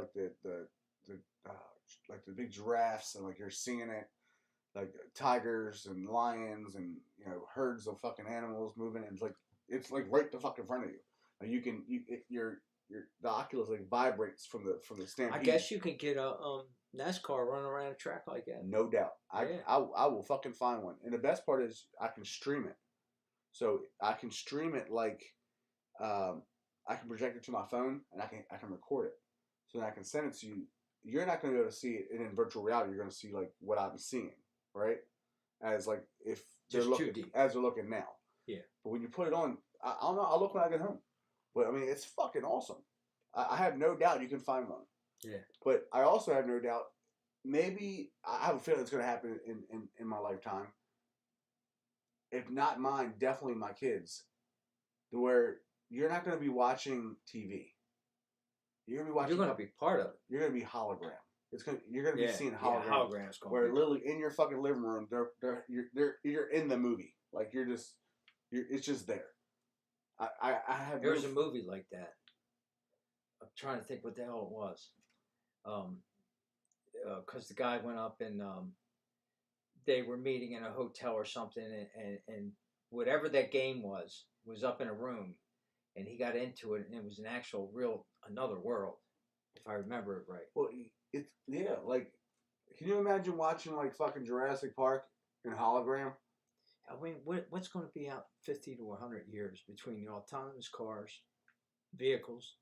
like the big giraffes, and like you're seeing it, like tigers and lions, and herds of fucking animals moving, and it's like right the fucking front of you. Like the Oculus like vibrates from the stampede.
I guess you can get a NASCAR running around a track like that.
No doubt. I will fucking find one. And the best part is I can stream it. So I can stream it like I can project it to my phone, and I can record it. So then I can send it to you. You're not going to be able to see it in virtual reality. You're going to see like what I'm seeing, right? As like if they're looking as they're looking now.
Yeah.
But when you put it on, I don't know. I'll look when I get home. But I mean, it's fucking awesome. I have no doubt you can find one.
Yeah.
But I also have no doubt. Maybe I have a feeling it's going to happen in my lifetime. If not mine, definitely my kids. Where you're not going to be watching TV. You're going to be watching.
You're going to be part of it.
You're going to be hologram. You're going to be seeing holograms.
Yeah, holograms.
Where literally in your fucking living room, you're in the movie. Like it's just there. I have.
There was a movie like that. I'm trying to think what the hell it was. Because the guy went up and they were meeting in a hotel or something, and whatever that game was up in a room, and he got into it, and it was an actual real another world, if I remember it right.
Well, like, can you imagine watching like fucking Jurassic Park in hologram?
I mean, what's going to be out 50 to 100 years between the autonomous cars, vehicles,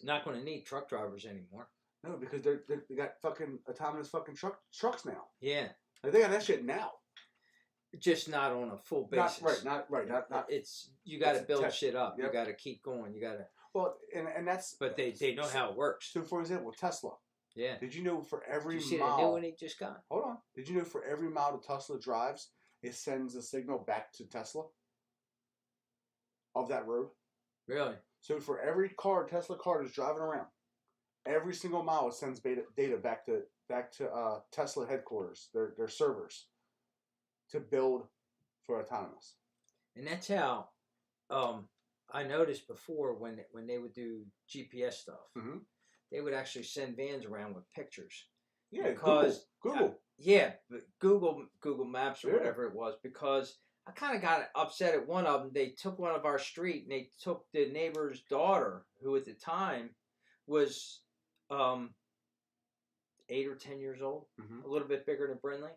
Not going to need truck drivers anymore.
No, because they got fucking autonomous fucking trucks now.
Yeah.
Like, they got that shit now.
Just not on a full basis.
Not right. Not.
It's you got to build
test.
shit up.
Yep.
You got to keep going. You got to.
Well, and that's.
But they know how it works.
So, for example, Tesla.
Yeah.
Did you know for every
Did you see
mile?
the new one he just got?
Hold on. Did you know for every mile the Tesla drives, it sends a signal back to Tesla of that road?
Really?
So for every Tesla car that's driving around, every single mile it sends data back to Tesla headquarters, their servers, to build for autonomous.
And that's how I noticed before when they would do GPS stuff,
mm-hmm.
they would actually send vans around with pictures.
Yeah,
because
Google.
Google Maps or whatever it was, because I kind of got upset at one of them. They took one of our street and they took the neighbor's daughter, who at the time was 8 or 10 years old,
mm-hmm.
a little bit bigger than Brindley.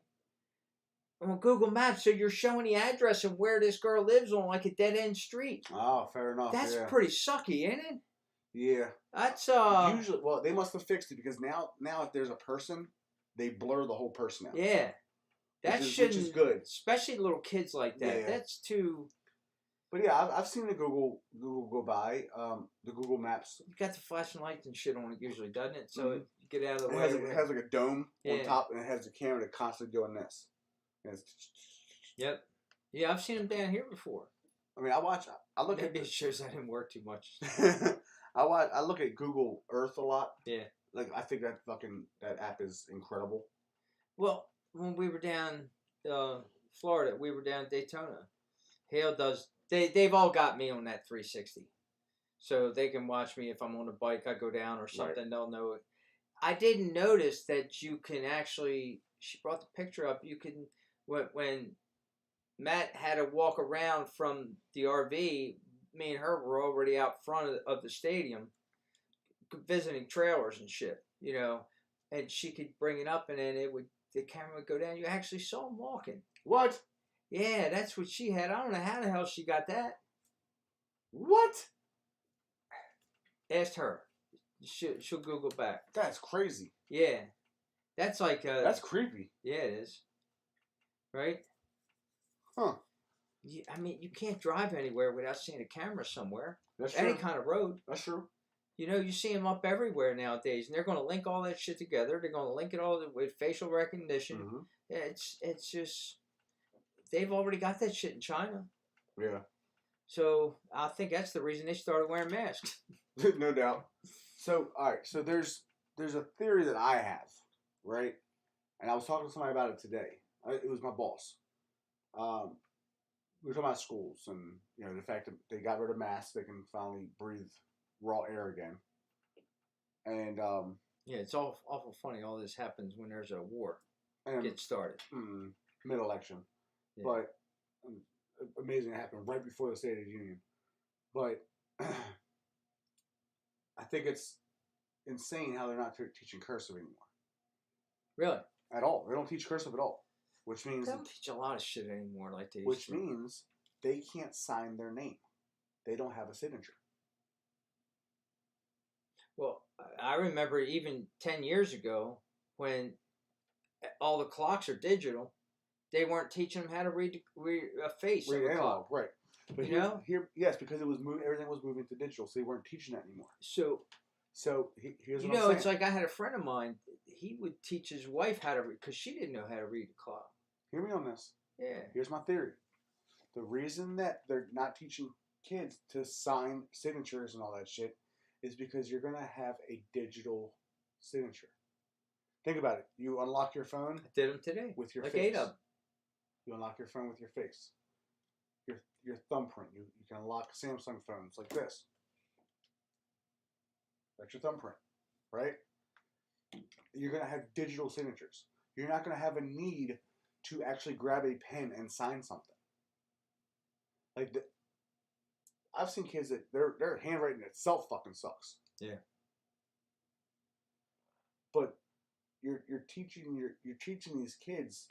On Google Maps, so you're showing the address of where this girl lives on like a dead end street.
Oh, fair enough.
That's pretty sucky, ain't it?
Yeah.
That's
usually, well, they must have fixed it because now if there's a person, they blur the whole person out.
Yeah. That
which is good,
especially little kids like that.
Yeah.
That's too.
But yeah, I've seen the Google go by, the Google Maps.
You got the flashing lights and shit on it usually, doesn't it? So
mm-hmm.
you get out of the way.
It has like a dome on top, and it has a camera that constantly doing this.
Yep. Yeah, I've seen them down here before.
I mean, I look
Maybe it shows I didn't work too much.
I look at Google Earth a lot.
Yeah.
Like, I think that app is incredible.
Well, when we were down Florida, we were down Daytona. Hale does. They've all got me on that 360, so they can watch me if I'm on a bike. I go down or something. Right. They'll know it. I didn't notice that you can actually. She brought the picture up. You can when Matt had to walk around from the RV. Me and her were already out front of the stadium, visiting trailers and shit. You know, and she could bring it up, and then the camera would go down. You actually saw him walking.
What?
Yeah, that's what she had. I don't know how the hell she got that.
What?
Asked her. She'll Google back.
That's crazy.
Yeah. That's like...
that's creepy.
Yeah, it is. Right?
Huh.
I mean, you can't drive anywhere without seeing a camera somewhere.
That's true.
Any kind of road.
That's true.
You know, you see them up everywhere nowadays, and they're going to link all that shit together. They're going to link it all with facial recognition.
Mm-hmm.
It's just... They've already got that shit in China.
Yeah.
So I think that's the reason they started wearing masks.
No doubt. So, all right. So there's a theory that I have, right? And I was talking to somebody about it today. It was my boss. We were talking about schools and, you know, the fact that they got rid of masks, they can finally breathe raw air again. And
yeah, it's awful funny. All this happens when there's a war gets started.
Mid-election. Yeah. But amazing it happened right before the State of the Union. But I think it's insane how they're not teaching cursive anymore.
Really?
At all. They don't teach cursive at all. Which means...
They don't teach a lot of shit anymore like they used
Which
to.
means they can't sign their name. They don't have a signature.
Well, I remember even 10 years ago when all the clocks are digital, they weren't teaching them how to read a face of a clock.
Right. But here, yes, because it was everything was moving to digital, so they weren't teaching that anymore.
So
here's what
I'm saying. It's like I had a friend of mine. He would teach his wife how to read because she didn't know how to read the clock.
Hear me on this.
Yeah.
Here's my theory. The reason that they're not teaching kids to sign signatures and all that shit is because you're gonna have a digital signature. Think about it. You unlock your phone.
I did them today
with your
like
face.
8 of them.
You unlock your phone with your face. Your thumbprint. You can unlock Samsung phones like this. That's your thumbprint, right? You're gonna have digital signatures. You're not gonna have a need to actually grab a pen and sign something. Like I've seen kids that their handwriting itself fucking sucks.
Yeah.
But you're teaching these kids.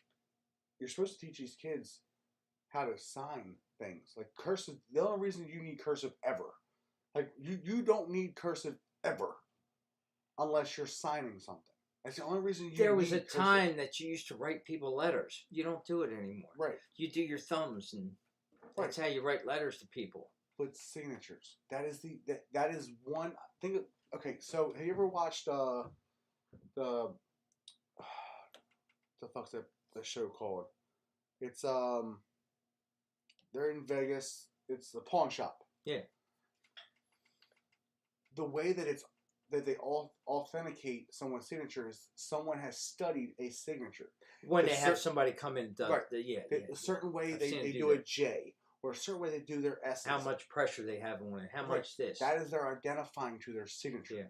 You're supposed to teach these kids how to sign things like cursive. The only reason you need cursive ever, like you don't need cursive ever, unless you're signing something. That's the only reason you.
There was a
need cursive.
time that you used to write people letters. You don't do it anymore.
Right.
You do your thumbs, and that's how you write letters to people.
But signatures. That is that is one thing. Okay, so have you ever watched the fuck's that show called? It's they're in Vegas. It's the pawn shop.
Yeah.
The way that they all authenticate someone's signature is someone has studied a signature.
When they have somebody come in and does
a certain way they do a J, or a certain way they do their S.
How much pressure they have on it, how much this.
That is their identifying to their signature.
Yeah.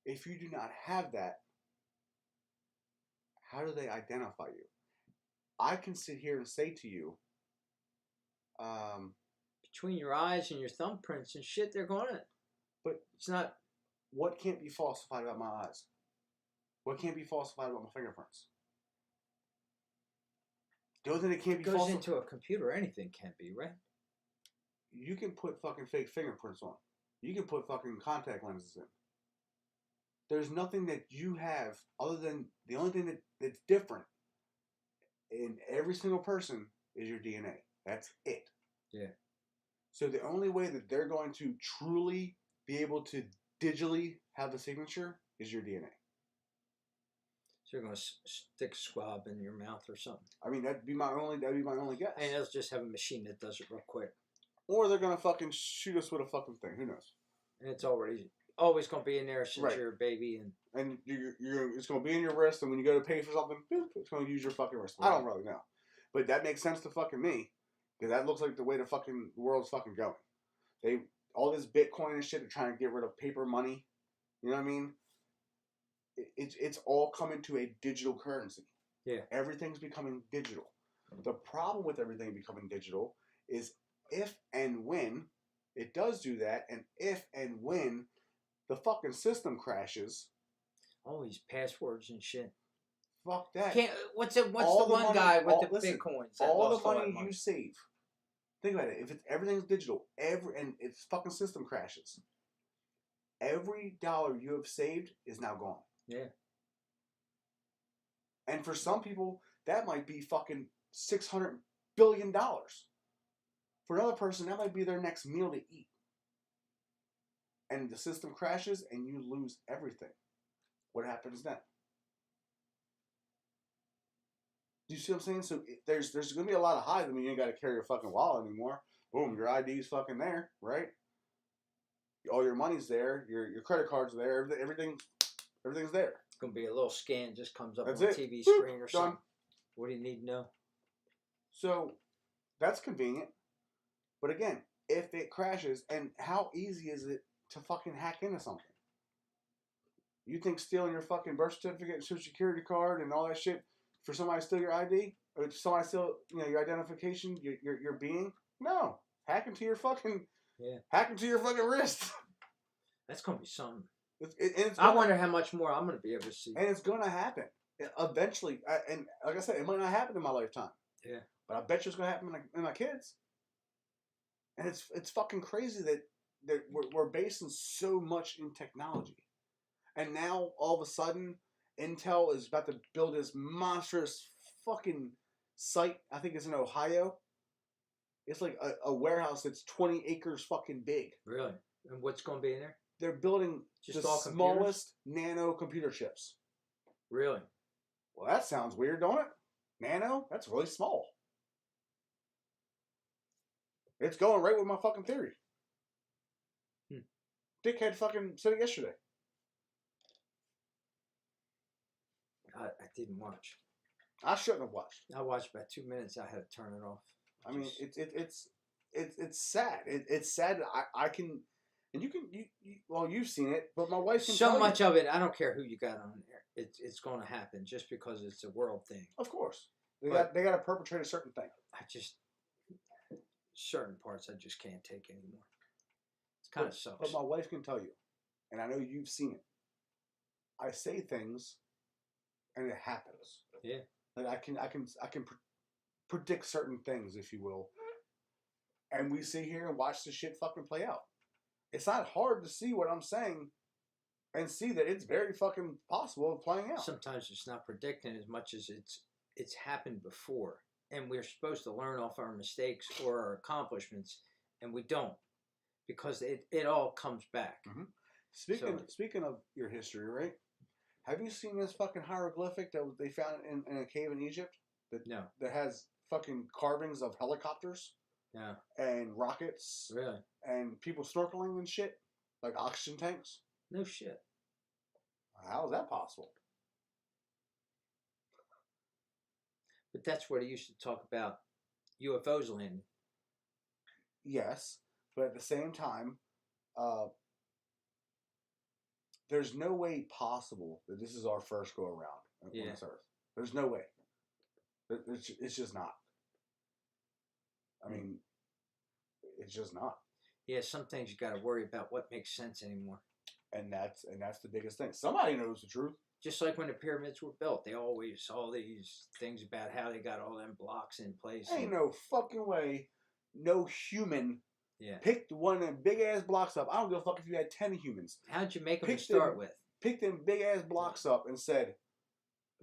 If you do not have that, how do they identify you? I can sit here and say to you,
between your eyes and your thumbprints and shit, they're gonna. But it's not.
What can't be falsified about my eyes? What can't be falsified about my fingerprints? The only thing that can't be
goes into a computer. Anything can't be, right?
You can put fucking fake fingerprints on. You can put fucking contact lenses in. There's nothing that you have other than the only thing that's different in every single person is your DNA. That's it.
Yeah.
So the only way that they're going to truly be able to digitally have a signature is your DNA.
So you're going to stick a swab in your mouth or something.
I mean, that'd be my only guess.
And they'll just have a machine that does it real quick.
Or they're gonna fucking shoot us with a fucking thing. Who knows?
And it's always gonna be in there since you're a baby,
and it's gonna be in your wrist. And when you go to pay for something, boop, it's gonna use your fucking wrist. Right. I don't really know, but that makes sense to fucking me because that looks like the way the fucking world's fucking going. All this Bitcoin and shit are trying to get rid of paper money. You know what I mean? It's all coming to a digital currency.
Yeah.
Everything's becoming digital. The problem with everything becoming digital is if and when it does do that, and if and when the fucking system crashes.
All these passwords and shit.
Fuck that.
What's the one guy with the Bitcoins?
All the money you save. Think about it. If everything's digital, and its fucking system crashes, every dollar you have saved is now gone.
Yeah.
And for some people, that might be fucking $600 billion. For another person, that might be their next meal to eat. And the system crashes and you lose everything. What happens then? Do you see what I'm saying? So there's going to be a lot of highs. I mean, you ain't got to carry your fucking wallet anymore. Boom, your ID's fucking there, right? All your money's there. Your credit card's there. Everything's there.
It's going to be a little scan just comes up
That's
on the
it.
TV screen or something.
Done.
What do you need to know?
So that's convenient. But again, if it crashes, and how easy is it to fucking hack into something? You think stealing your fucking birth certificate and social security card and all that shit for somebody to steal your ID? Or somebody steal, your identification, your being? No. Hack into your fucking wrist.
That's gonna be something.
I
wonder how much more I'm gonna be able to see.
And it's gonna happen eventually. And like I said, it might not happen in my lifetime.
Yeah.
But I bet you it's gonna happen in my kids. And it's fucking crazy that we're basing so much in technology. And now, all of a sudden, Intel is about to build this monstrous fucking site. I think it's in Ohio. It's like a warehouse that's 20 acres fucking big.
Really? And what's going to be in there?
They're building
just
the smallest nano computer chips.
Really?
Well, that sounds weird, don't it? Nano? That's really small. It's going right with my fucking theory. Dickhead fucking said it yesterday.
I didn't watch.
I shouldn't have watched.
I watched about 2 minutes. I had to turn it off.
I mean, it's sad. It's sad that I can, and you can. Well, you've seen it, but my wife can.
So much of it, I don't care who you got on there. It's going to happen just because it's a world thing.
Of course, they got to perpetrate a certain thing.
Certain parts I just can't take anymore. It's kind of sucks.
But my wife can tell you, and I know you've seen it. I say things, and it happens.
Yeah.
Like I can predict certain things, if you will. And we sit here and watch the shit fucking play out. It's not hard to see what I'm saying and see that it's very fucking possible of playing out.
Sometimes it's not predicting as much as it's happened before, and we're supposed to learn off our mistakes or our accomplishments, and we don't, because it all comes back.
Mm-hmm. Speaking of your history, right? Have you seen this fucking hieroglyphic that they found in a cave in Egypt?
No.
That has fucking carvings of helicopters.
Yeah.
And rockets.
Really?
And people snorkeling and shit, like oxygen tanks.
No shit.
How is that possible?
But that's where they used to talk about UFOs landing.
Yes, but at the same time, there's no way possible that this is our first go around on this earth. There's no way. It's just not. I mean, it's just not.
Yeah, some things you got to worry about what makes sense anymore.
And that's the biggest thing. Somebody knows the truth.
Just like when the pyramids were built, they always saw these things about how they got all them blocks in place.
Ain't no fucking way no human
Yeah.
picked one of them big ass blocks up. I don't give a fuck if you had 10 humans.
How'd you make them to start with?
Picked them big ass blocks up and said,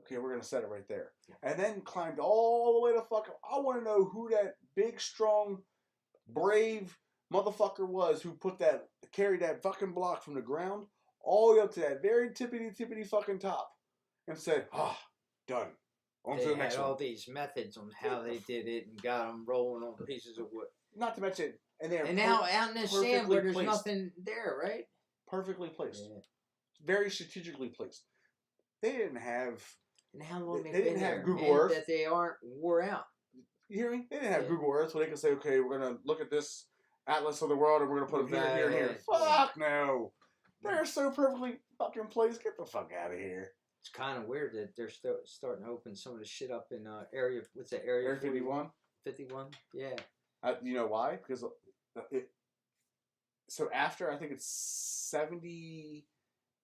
okay, we're going to set it right there. And then climbed all the way to fucking... I want to know who that big, strong, brave motherfucker was who carried that fucking block from the ground all the way up to that very tippity fucking top and said, done. On to the next one.
All these methods on how they did it and got them rolling on pieces of wood.
Not to mention...
And now out in the sand where there's nothing there, right?
Perfectly placed. Yeah. Very strategically placed. They didn't have...
And how long
they didn't have Google Earth.
That they aren't wore out.
You hear me? They didn't have Google Earth where they can say, okay, we're going to look at this atlas of the world and we're going to put them here, here, and here. Fuck no. They're so perfectly fucking placed. Get the fuck out of here.
It's kind of weird that they're starting to open some of the shit up in area... What's that? Area
51?
51? Yeah.
You know why? Because so after, I think it's 70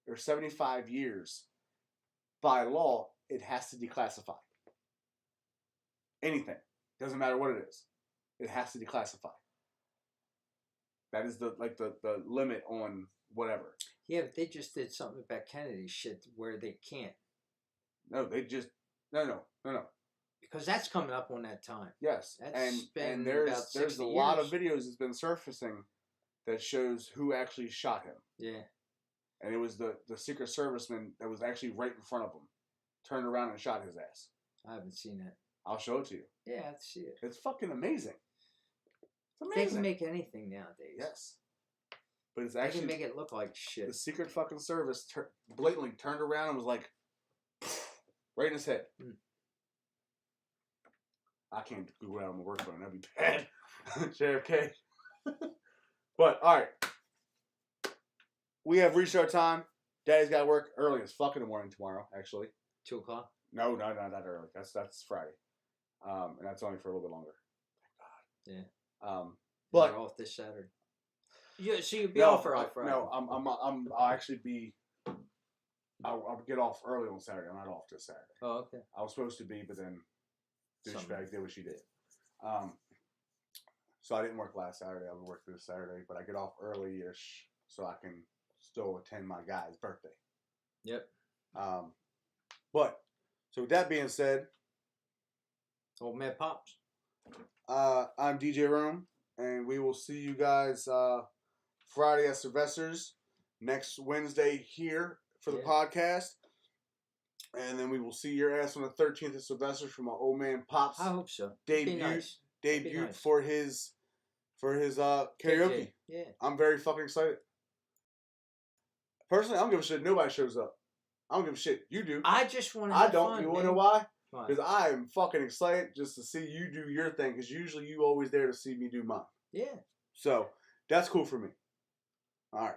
or 75 years, by law, it has to declassify. Anything. Doesn't matter what it is. It has to declassify. That is the limit on whatever.
Yeah, but they just did something about Kennedy shit where they can't.
No, they just... No.
Because that's coming up on that time.
Yes, and there's a lot of videos that's been surfacing that shows who actually shot him.
Yeah.
And it was the Secret Serviceman that was actually right in front of him, turned around and shot his ass.
I haven't seen that.
I'll show it to you.
Yeah, I have to see it.
It's fucking amazing. It's amazing.
They can make anything nowadays.
Yes. But it's actually...
They can make it look like shit.
The Secret fucking Service blatantly turned around and was like, right in his head. Mm. I can't Google out on my work phone. That'd be bad. JFK. But, alright. We have reached our time. Daddy's got to work early as fuck in the morning tomorrow, actually.
2 o'clock?
No, not that early. That's Friday. And that's only for a little bit longer. Thank God.
Yeah.
But...
You're off this Saturday. Yeah, so you'll be off for Friday.
No, I'll actually be... I'll get off early on Saturday. I'm not off this Saturday.
Oh, okay.
I was supposed to be, but then... douchebag did what she did. So I didn't work last Saturday. I would work this Saturday, but I get off early-ish so I can still attend my guy's birthday.
Yep.
But so with that being said,
Old Man Pops.
I'm DJ Rome, and we will see you guys Friday at Sylvester's, next Wednesday here for the podcast. And then we will see your ass on the 13th of Sylvester for my Old Man Pop's.
I hope so.
Debut for his karaoke.
Yeah.
I'm very fucking excited. Personally, I don't give a shit if nobody shows up. I don't give a shit. You do.
I just want to
have fun, you want to know why?
Why?
Because I am fucking excited just to see you do your thing. Because usually you always there to see me do mine.
Yeah.
So, that's cool for me. All right.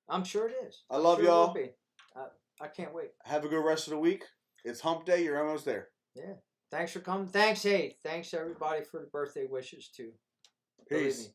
I'm sure it is.
I love y'all.
I can't wait.
Have a good rest of the week. It's hump day. You're almost there.
Yeah. Thanks for coming. Thanks, everybody for the birthday wishes, too.
Peace.